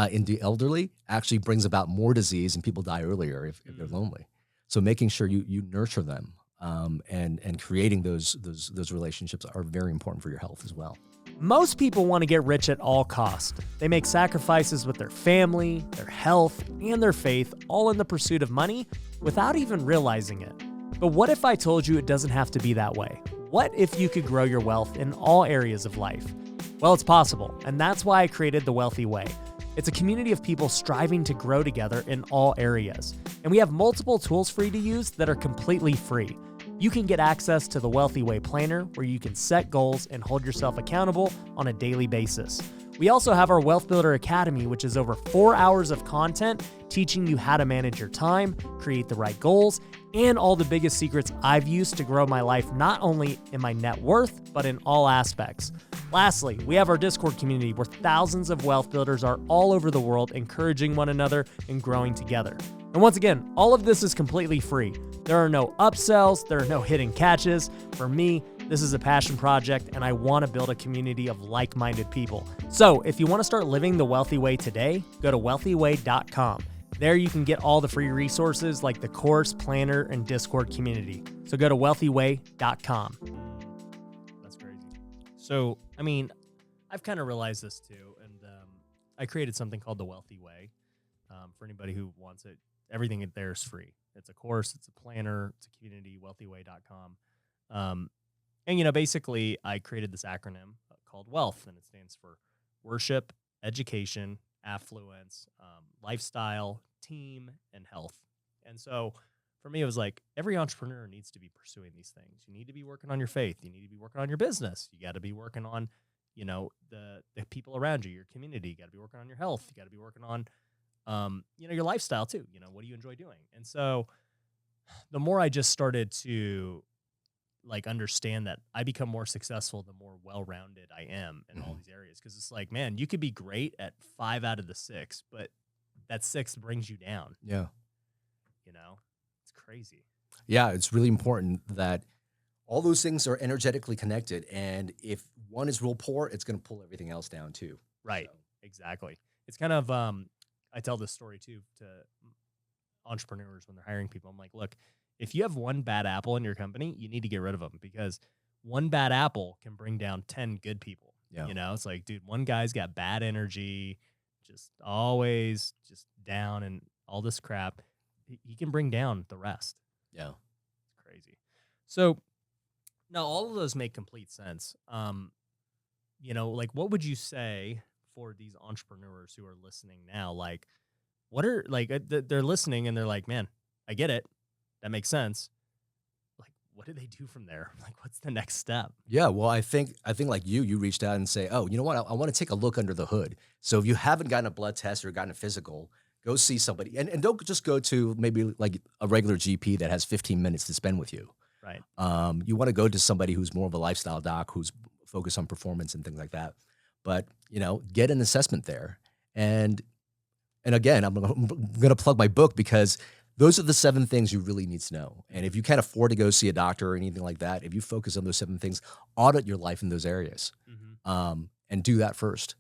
in the elderly actually brings about more disease and people die earlier if they're lonely. So making sure you nurture them and creating those relationships are very important for your health as well. Most people want to get rich at all costs. They make sacrifices with their family, their health, and their faith, all in the pursuit of money without even realizing it. But what if I told you it doesn't have to be that way? What if you could grow your wealth in all areas of life? Well, it's possible, and that's why I created The Wealthy Way. It's a community of people striving to grow together in all areas. And we have multiple tools for you to use that are completely free. You can get access to the Wealthy Way Planner, where you can set goals and hold yourself accountable on a daily basis. We also have our Wealth Builder Academy, which is over 4 hours of content teaching you how to manage your time, create the right goals, and all the biggest secrets I've used to grow my life, not only in my net worth, but in all aspects. Lastly, we have our Discord community where thousands of wealth builders are all over the world encouraging one another and growing together. And once again, all of this is completely free. There are no upsells, there are no hidden catches. For me, this is a passion project, and I want to build a community of like-minded people. So if you want to start living the Wealthy Way today, go to wealthyway.com. There you can get all the free resources like the course, planner, and Discord community. So go to wealthyway.com. That's crazy. So, I mean, I've kind of realized this too, and I created something called the Wealthy Way. For anybody who wants it, everything there is free. It's a course, it's a planner, it's a community, wealthyway.com. And, you know, basically I created this acronym called WEALTH, and it stands for worship, education, affluence, lifestyle, team, and health. And so for me, it was like every entrepreneur needs to be pursuing these things. You need to be working on your faith. You need to be working on your business. You got to be working on, you know, the people around you, your community. You got to be working on your health. You got to be working on, you know, your lifestyle too. You know, what do you enjoy doing? And so the more I just started to like understand that I become more successful, the more well-rounded I am in all these areas. Cause it's like, man, you could be great at 5 out of the 6, but that 6 brings you down. Yeah. You know, it's crazy. Yeah. It's really important that all those things are energetically connected. And if one is real poor, it's going to pull everything else down too. Right. So. Exactly. It's kind of, I tell this story too to entrepreneurs when they're hiring people. I'm like, look, if you have one bad apple in your company, you need to get rid of them, because one bad apple can bring down 10 good people. Yeah. You know, it's like, dude, one guy's got bad energy, just always just down and all this crap. He can bring down the rest. Yeah. It's crazy. So now all of those make complete sense. You know, like what would you say for these entrepreneurs who are listening now? Like, what are like, they're listening and they're like, man, I get it. That makes sense. Like, what do they do from there? Like, what's the next step? Yeah, well, I think like you reached out and say, oh, you know what? I want to take a look under the hood. So if you haven't gotten a blood test or gotten a physical, go see somebody. And don't just go to maybe like a regular GP that has 15 minutes to spend with you. Right. You want to go to somebody who's more of a lifestyle doc, who's focused on performance and things like that. But, you know, get an assessment there. And again, I'm going to plug my book, because those are the 7 things you really need to know. And if you can't afford to go see a doctor or anything like that, if you focus on those 7 things, audit your life in those areas, and do that first.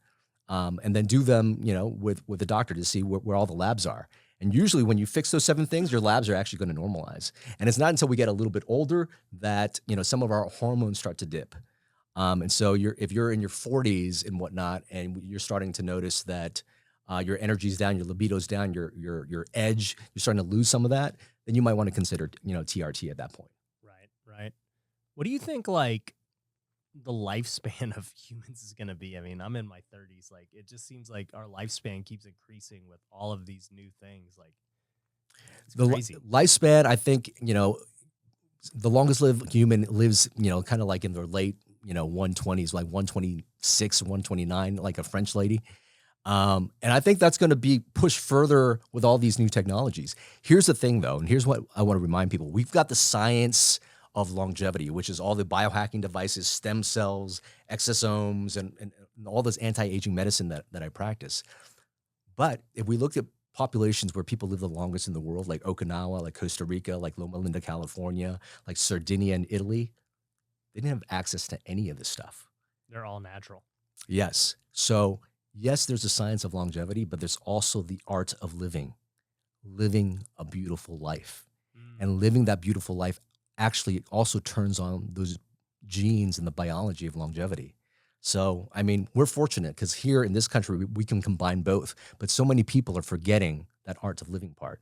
And then do them, you know, with the doctor to see where all the labs are. And usually when you fix those 7 things, your labs are actually going to normalize. And it's not until we get a little bit older that, you know, some of our hormones start to dip. And so if you're in your 40s and whatnot, and you're starting to notice that your energy's down, your libido's down, your edge, you're starting to lose some of that, then you might want to consider, you know, TRT at that point. Right. What do you think, like, the lifespan of humans is going to be? I mean, I'm in my 30s. Like, it just seems like our lifespan keeps increasing with all of these new things. Like, it's crazy. Lifespan, I think, you know, the longest lived human lives, you know, kind of like in their late, you know, 120s, like 126, 129, like a French lady. And I think that's going to be pushed further with all these new technologies. Here's the thing, though, and here's what I want to remind people. We've got the science of longevity, which is all the biohacking devices, stem cells, exosomes, and all this anti-aging medicine that I practice. But if we looked at populations where people live the longest in the world, like Okinawa, like Costa Rica, like Loma Linda, California, like Sardinia and Italy, they didn't have access to any of this stuff. They're all natural. Yes. So, yes, there's a science of longevity, but there's also the art of living a beautiful life. And living that beautiful life actually also turns on those genes and the biology of longevity. So, I mean, we're fortunate because here in this country, we can combine both. But so many people are forgetting that art of living part.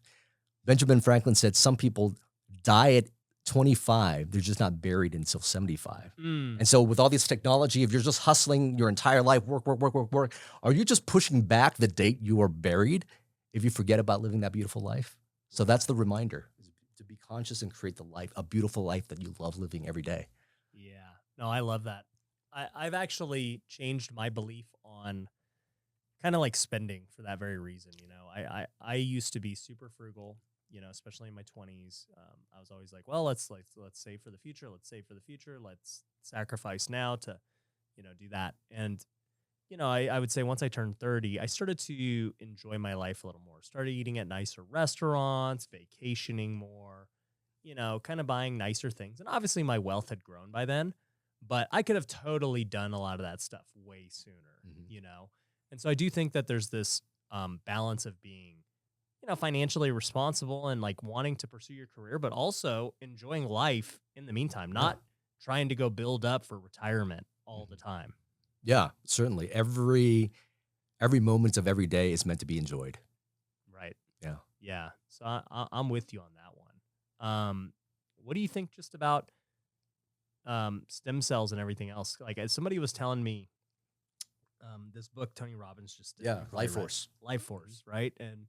Benjamin Franklin said some people die at 25, they're just not buried until 75. And so with all this technology, if you're just hustling your entire life, work, are you just pushing back the date you are buried if you forget about living that beautiful life? So that's the reminder, is to be conscious and create a beautiful life that you love living every day. Yeah. No, I love that. I've actually changed my belief on kind of like spending for that very reason. You know, I used to be super frugal, you know, especially in my 20s. I was always like, well, let's save for the future. Let's save for the future. Let's sacrifice now to, you know, do that. And, you know, I would say once I turned 30, I started to enjoy my life a little more. Started eating at nicer restaurants, vacationing more, you know, kind of buying nicer things. And obviously my wealth had grown by then, but I could have totally done a lot of that stuff way sooner, you know? And so I do think that there's this balance of being, you know, financially responsible and like wanting to pursue your career, but also enjoying life in the meantime, not trying to go build up for retirement all the time. Yeah, certainly. Every moment of every day is meant to be enjoyed. Right. Yeah. Yeah. So I'm with you on that one. What do you think just about stem cells and everything else? Like, as somebody was telling me, this book Tony Robbins just did. Yeah, You probably Life read Force. Life Force, right? And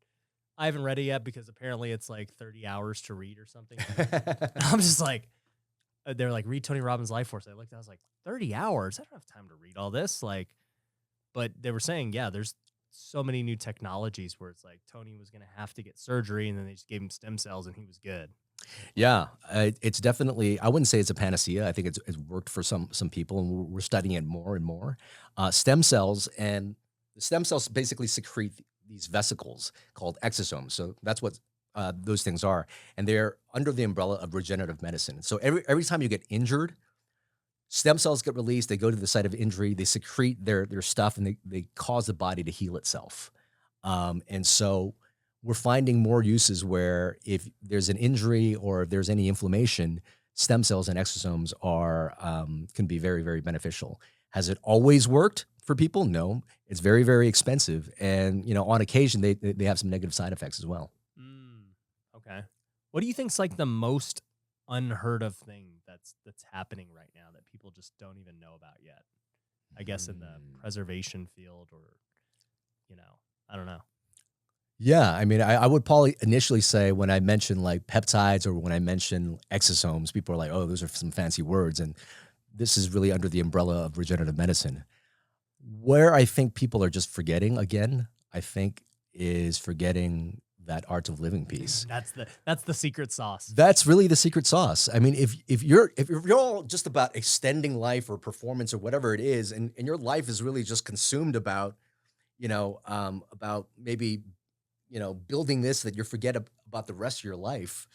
I haven't read it yet because apparently it's like 30 hours to read or something. I'm just like, they're like, read Tony Robbins' Life Force. I looked, I was like, 30 hours? I don't have time to read all this. Like, but they were saying, yeah, there's so many new technologies where it's like Tony was going to have to get surgery and then they just gave him stem cells and he was good. Yeah, it's definitely, I wouldn't say it's a panacea. I think it's worked for some people, and we're studying it more and more. Stem cells, and the stem cells basically secrete these vesicles called exosomes. So that's what those things are. And they're under the umbrella of regenerative medicine. So every time you get injured, stem cells get released, they go to the site of injury, they secrete their stuff, and they cause the body to heal itself. And so we're finding more uses where if there's an injury or if there's any inflammation, stem cells and exosomes are can be very, very beneficial. Has it always worked for people? No. It's very, very expensive. And, you know, on occasion, they have some negative side effects as well. Okay. What do you think's like the most unheard of thing that's happening right now that people just don't even know about yet? I guess in the preservation field, or, you know, I don't know. Yeah, I mean, I would probably initially say when I mention like peptides or when I mention exosomes, people are like, oh, those are some fancy words. And this is really under the umbrella of regenerative medicine. Where I think people are just forgetting again, I think, is forgetting that art of living piece. That's the secret sauce. That's really the secret sauce. I mean, if you're all just about extending life or performance or whatever it is, and your life is really just consumed about, you know, about maybe, you know, building this, that you forget about the rest of your life.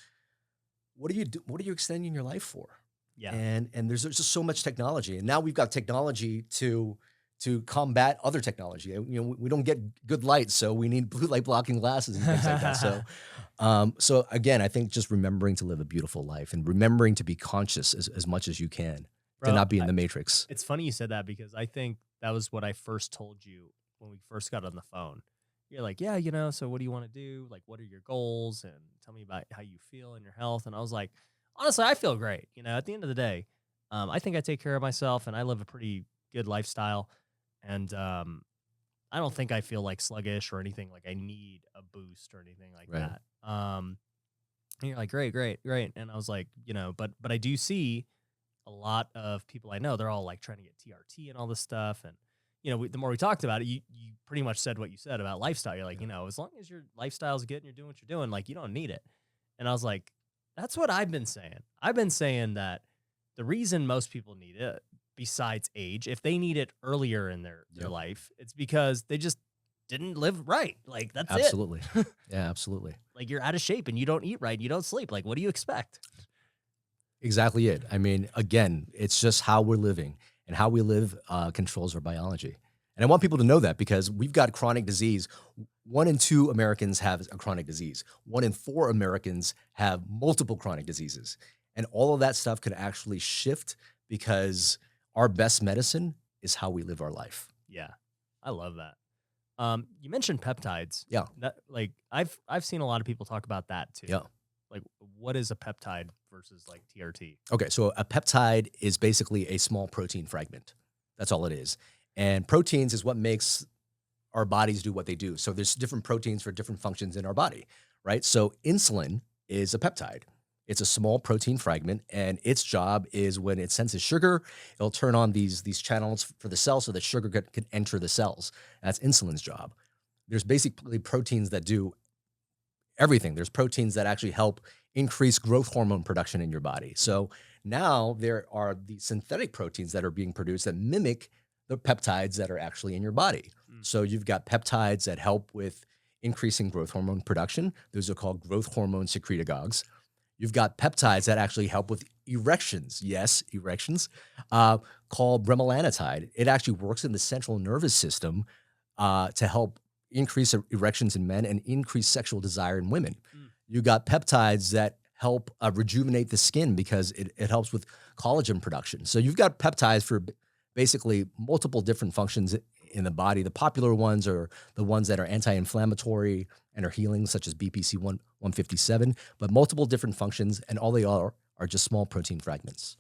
What are you extending your life for? Yeah. And there's just so much technology, and now we've got technology to combat other technology. You know, we don't get good light, so we need blue light blocking glasses and things like that. So again, I think just remembering to live a beautiful life and remembering to be conscious as much as you can, Bro, to not be in the matrix. It's funny you said that because I think that was what I first told you when we first got on the phone. You're like, yeah, you know, so what do you want to do? Like, what are your goals? And tell me about how you feel and your health. And I was like, honestly, I feel great. You know, at the end of the day, I think I take care of myself and I live a pretty good lifestyle. And I don't think I feel like sluggish or anything, like I need a boost or anything like Right. that. And you're like, great. And I was like, you know, but I do see a lot of people I know, they're all like trying to get TRT and all this stuff. And, you know, the more we talked about it, you pretty much said what you said about lifestyle. You're like, you know, as long as your lifestyle's good and you're doing what you're doing, like, you don't need it. And I was like, that's what I've been saying. I've been saying that the reason most people need it, besides age, if they need it earlier in their life, it's because didn't live right. Like, that's it. Absolutely. Yeah, absolutely. Like, you're out of shape and you don't eat right. You don't sleep. Like, what do you expect? Exactly it. I mean, again, it's just how we're living, and how we live controls our biology. And I want people to know that, because we've got chronic disease. 1 in 2 Americans have a chronic disease. 1 in 4 Americans have multiple chronic diseases. And all of that stuff could actually shift, because our best medicine is how we live our life. Yeah, I love that. You mentioned peptides. Yeah. That, like, I've seen a lot of people talk about that too. Yeah. Like, what is a peptide versus like TRT? Okay, so a peptide is basically a small protein fragment. That's all it is. And proteins is what makes our bodies do what they do. So there's different proteins for different functions in our body, right? So insulin is a peptide. It's a small protein fragment, and its job is when it senses sugar, it'll turn on these channels for the cell so that sugar can enter the cells. That's insulin's job. There's basically proteins that do everything. There's proteins that actually help increase growth hormone production in your body. So now there are these synthetic proteins that are being produced that mimic the peptides that are actually in your body. So you've got peptides that help with increasing growth hormone production. Those are called growth hormone secretagogues. You've got peptides that actually help with erections. Yes, erections, called bremelanotide. It actually works in the central nervous system to help increase erections in men and increase sexual desire in women. You got peptides that help rejuvenate the skin, because it helps with collagen production. So you've got peptides for basically multiple different functions in the body. The popular ones are the ones that are anti-inflammatory and are healing, such as BPC 157, but multiple different functions, and all they are just small protein fragments.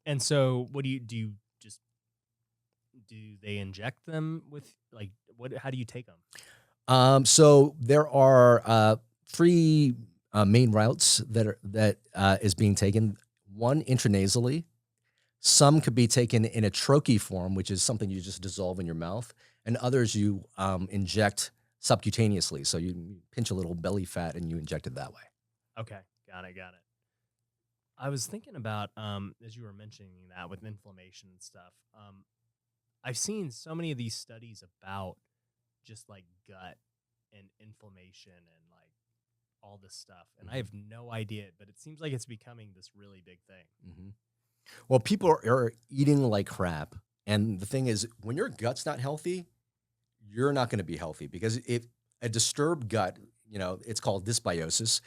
And so, what do you just do? They inject them with, like, what? How do you take them? So there are 3 main routes that is being taken. One, intranasally. Some could be taken in a troche form, which is something you just dissolve in your mouth, and others you inject subcutaneously. So you pinch a little belly fat and you inject it that way. Okay, got it. I was thinking about, as you were mentioning that with inflammation and stuff, I've seen so many of these studies about just like gut and inflammation and like all this stuff, and I have no idea, but it seems like it's becoming this really big thing. Mm-hmm. Well, people are eating like crap. And the thing is, when your gut's not healthy, you're not going to be healthy, because if a disturbed gut, it's called dysbiosis.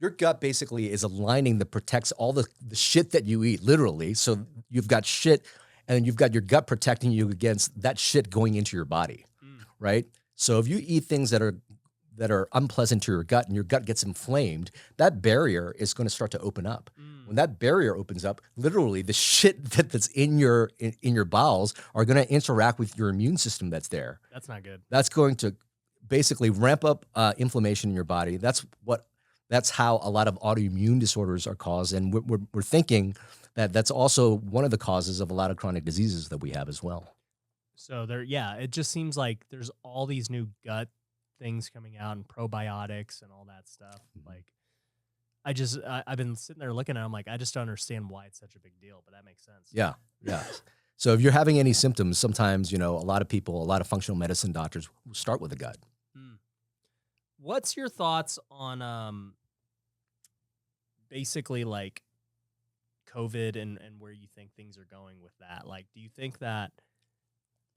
Your gut basically is a lining that protects all the shit that you eat, literally. So you've got shit, and then you've got your gut protecting you against that shit going into your body, right? So if you eat things that are unpleasant to your gut, and your gut gets inflamed, that barrier is going to start to open up. When that barrier opens up, literally the shit that's in your bowels are going to interact with your immune system that's there. That's not good. That's going to basically ramp up inflammation in your body. That's how a lot of autoimmune disorders are caused, and we're thinking that that's also one of the causes of a lot of chronic diseases that we have as well. So it just seems like there's all these new gut things coming out, and probiotics and all that stuff. Like, I've been sitting there looking at it, I'm like, I just don't understand why it's such a big deal, but that makes sense. Yeah. So if you're having any symptoms, sometimes, a lot of functional medicine doctors will start with the gut. What's your thoughts on basically like COVID and where you think things are going with that? Like, do you think that,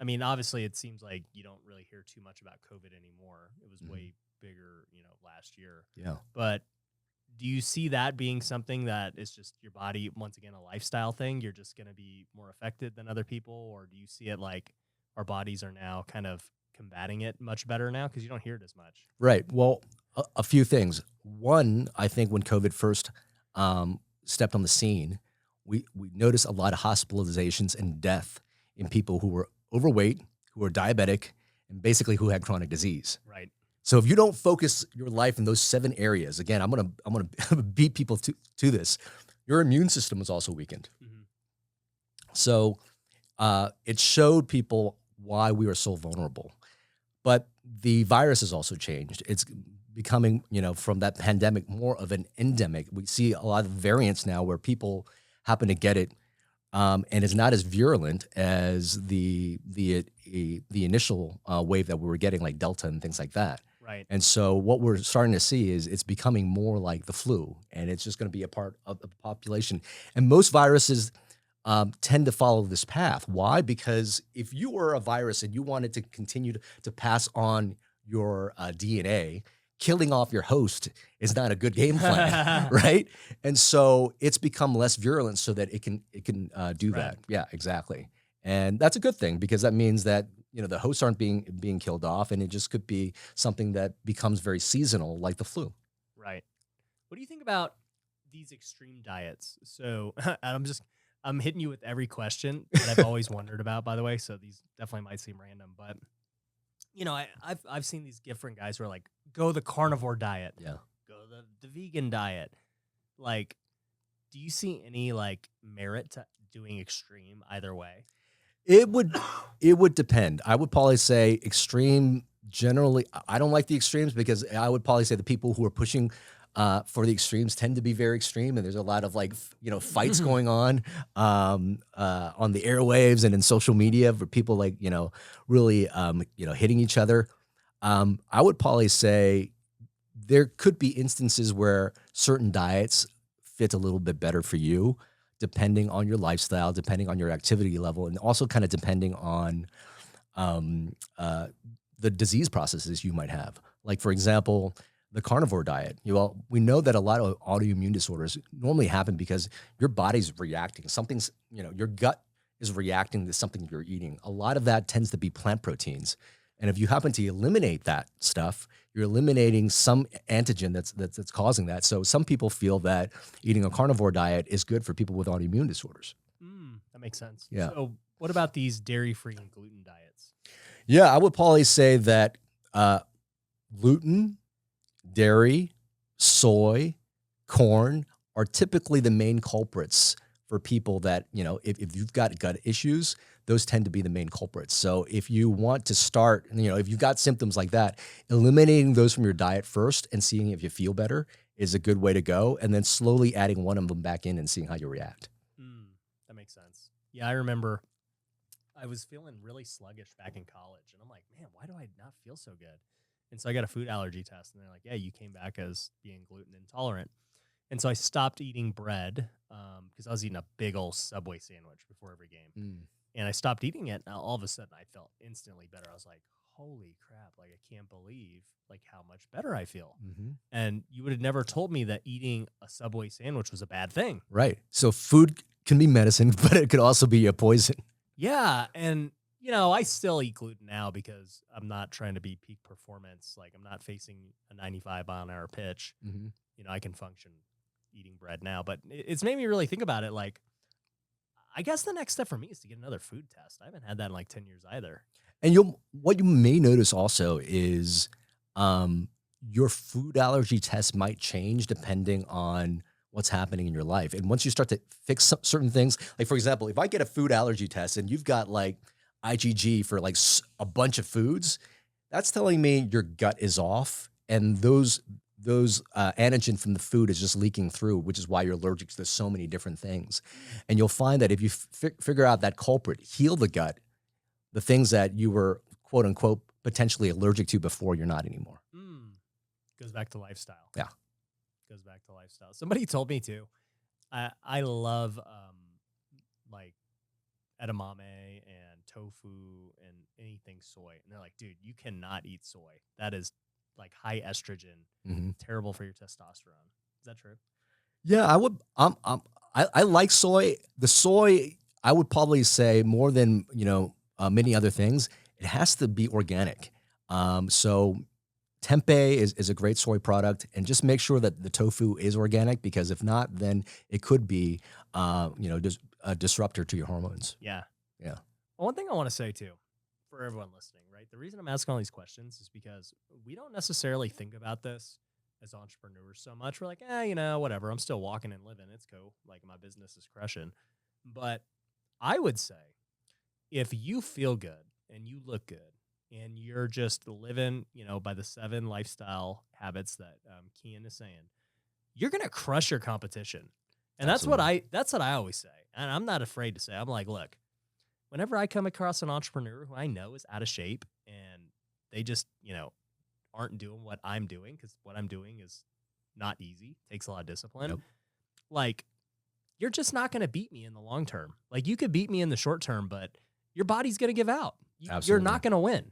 I mean, obviously it seems like you don't really hear too much about COVID anymore. It was way bigger, last year. Yeah. But do you see that being something that is just your body, once again, a lifestyle thing? You're just going to be more affected than other people? Or do you see it like our bodies are now kind of combating it much better now? Because you don't hear it as much. Right. Well, a few things. One, I think when COVID first stepped on the scene, we noticed a lot of hospitalizations and death in people who were overweight, who were diabetic, and basically who had chronic disease. Right. So if you don't focus your life in those 7 areas, again, I'm gonna beat people to this. Your immune system was also weakened. So it showed people why we were so vulnerable. But the virus has also changed. It's becoming, from that pandemic, more of an endemic. We see a lot of variants now where people happen to get it and it's not as virulent as the initial wave that we were getting, like Delta and things like that. Right. And so what we're starting to see is it's becoming more like the flu, and it's just going to be a part of the population. And most viruses tend to follow this path. Why? Because if you were a virus and you wanted to continue to pass on your DNA, killing off your host is not a good game plan, right? And so it's become less virulent so that it can do that. Yeah, exactly. And that's a good thing, because that means that the hosts aren't being killed off, and it just could be something that becomes very seasonal, like the flu. Right. What do you think about these extreme diets? So I'm hitting you with every question that I've always wondered about, by the way. So these definitely might seem random, but I've seen these different guys who are like, go the carnivore diet, go the vegan diet. Like, do you see any like merit to doing extreme either way? It would depend. I would probably say extreme. Generally, I don't like the extremes, because I would probably say the people who are pushing for the extremes tend to be very extreme, and there's a lot of fights going on the airwaves and in social media for people really hitting each other. I would probably say there could be instances where certain diets fit a little bit better for you, depending on your lifestyle, depending on your activity level, and also kind of depending on the disease processes you might have. Like, for example, the carnivore diet. We know that a lot of autoimmune disorders normally happen because your body's reacting. Your gut is reacting to something you're eating. A lot of that tends to be plant proteins. And if you happen to eliminate that stuff, you're eliminating some antigen that's causing that. So some people feel that eating a carnivore diet is good for people with autoimmune disorders. That makes sense. Yeah. So what about these dairy-free and gluten diets? Yeah, I would probably say that gluten, dairy, soy, corn are typically the main culprits for people that, if you've got gut issues, those tend to be the main culprits. So if you want to start, if you've got symptoms like that, eliminating those from your diet first and seeing if you feel better is a good way to go. And then slowly adding one of them back in and seeing how you react. That makes sense. Yeah, I remember I was feeling really sluggish back in college, and I'm like, man, why do I not feel so good? And so I got a food allergy test, and they're like, yeah, you came back as being gluten intolerant. And so I stopped eating bread because I was eating a big old Subway sandwich before every game. And I stopped eating it. Now, all of a sudden, I felt instantly better. I was like, holy crap, I can't believe how much better I feel. And you would have never told me that eating a Subway sandwich was a bad thing. Right. So food can be medicine, but it could also be a poison. Yeah. And, I still eat gluten now because I'm not trying to be peak performance. Like, I'm not facing a 95-mile-an-hour pitch. I can function eating bread now. But it's made me really think about it. Like, I guess the next step for me is to get another food test. I haven't had that in like 10 years either. And what you may notice also is your food allergy test might change depending on what's happening in your life. And once you start to fix certain things, like, for example, if I get a food allergy test and you've got like IgG for like a bunch of foods, that's telling me your gut is off, and those antigen from the food is just leaking through, which is why you're allergic to so many different things. And you'll find that if you figure out that culprit, heal the gut, the things that you were, quote unquote, potentially allergic to before, you're not anymore. Goes back to lifestyle. Yeah. Goes back to lifestyle. Somebody told me too. I love like edamame and tofu and anything soy. And they're like, dude, you cannot eat soy. That is like high estrogen, terrible for your testosterone. Is that true? Yeah, I would. I like soy. The soy, I would probably say more than many other things, it has to be organic. So tempeh is a great soy product, and just make sure that the tofu is organic, because if not, then it could be just a disruptor to your hormones. Yeah. Yeah. Well, one thing I want to say too, for everyone listening, right? The reason I'm asking all these questions is because we don't necessarily think about this as entrepreneurs so much. We're like, whatever. I'm still walking and living. It's cool. Like, my business is crushing. But I would say, if you feel good and you look good and you're just living, by the 7 lifestyle habits that Kien is saying, you're going to crush your competition. And that's what I always say. And I'm not afraid to say, I'm like, look, whenever I come across an entrepreneur who I know is out of shape and they just, aren't doing what I'm doing, because what I'm doing is not easy, takes a lot of discipline. Yep. Like, you're just not going to beat me in the long term. Like, you could beat me in the short term, but your body's going to give out. You're Absolutely. not going to win.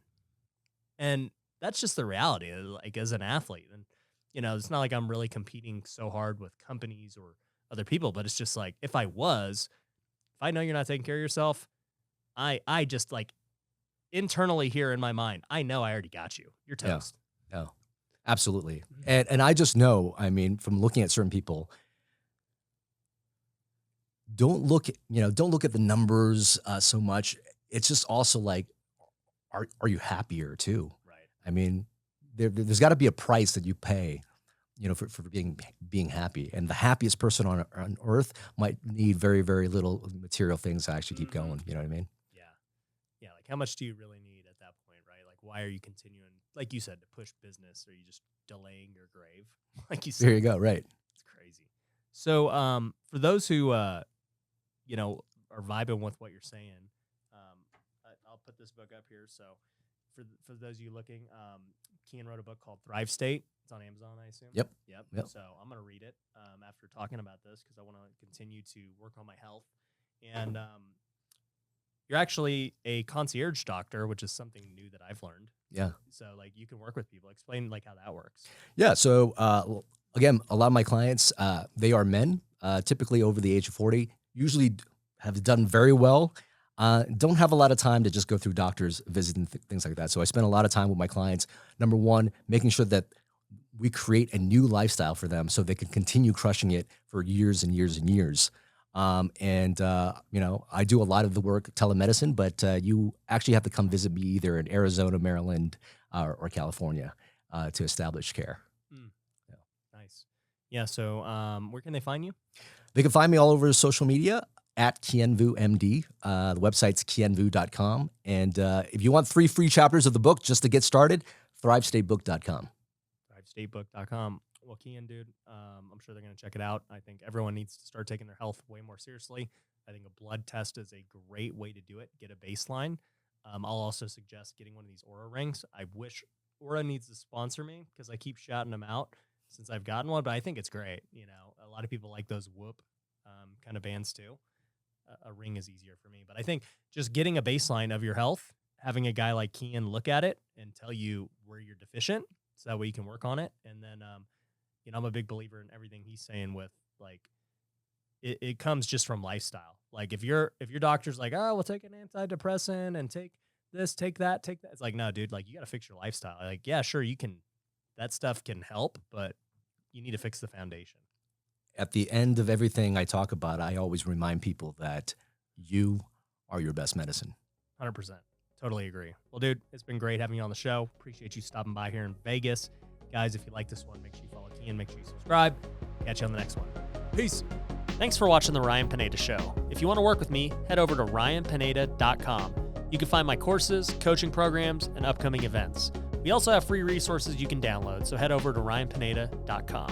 And that's just the reality, like, as an athlete. And, it's not like I'm really competing so hard with companies or other people, but it's just like, if I know you're not taking care of yourself, I just, like, internally here in my mind, I know I already got you. You're toast. Yeah, absolutely. And I just know, I mean, from looking at certain people, don't look at the numbers so much. It's just also like, are you happier too? Right. I mean, there's got to be a price that you pay, for being happy. And the happiest person on earth might need very, very little material things to actually keep going. You know what I mean? Yeah. Yeah. Like, how much do you really need at that point, right? Like, why are you continuing, like you said, to push business? Or are you just delaying your grave? Like you said. There you go. Right. It's crazy. So, for those who, are vibing with what you're saying, I'll put this book up here. So, for those of you looking, Kien wrote a book called Thrive State. It's on Amazon, I assume. Yep. So I'm going to read it after talking about this, because I want to continue to work on my health. And you're actually a concierge doctor, which is something new that I've learned. Yeah. So, like, you can work with people. Explain, like, how that works. Yeah. So again, a lot of my clients, they are men, typically over the age of 40, usually have done very well. Don't have a lot of time to just go through doctors, visiting things like that. So I spend a lot of time with my clients. Number one, making sure that we create a new lifestyle for them so they can continue crushing it for years and years and years. I do a lot of the work telemedicine, but you actually have to come visit me either in Arizona, Maryland, or California to establish care. Yeah. Nice. Yeah. So where can they find you? They can find me all over social media at Kien Vuu MD. The website's kienvuu.com. And if you want 3 free chapters of the book just to get started, thrivestatebook.com. Thrivestatebook.com. Well, Kien, dude, I'm sure they're going to check it out. I think everyone needs to start taking their health way more seriously. I think a blood test is a great way to do it, get a baseline. I'll also suggest getting one of these Aura rings. I wish Aura needs to sponsor me, because I keep shouting them out since I've gotten one, but I think it's great. A lot of people like those Whoop kind of bands too. A ring is easier for me, but I think just getting a baseline of your health, having a guy like Kien look at it and tell you where you're deficient, so that way you can work on it. And then, I'm a big believer in everything he's saying with, like, it comes just from lifestyle. Like, if your doctor's like, oh, we'll take an antidepressant and take this, take that. It's like, no, dude, like, you got to fix your lifestyle. Like, yeah, sure, you can, that stuff can help, but you need to fix the foundation. At the end of everything I talk about, I always remind people that you are your best medicine. 100%. Totally agree. Well, dude, it's been great having you on the show. Appreciate you stopping by here in Vegas. Guys, if you like this one, make sure you follow Kien, make sure you subscribe. Catch you on the next one. Peace. Thanks for watching The Ryan Pineda Show. If you want to work with me, head over to ryanpineda.com. You can find my courses, coaching programs, and upcoming events. We also have free resources you can download, so head over to ryanpineda.com.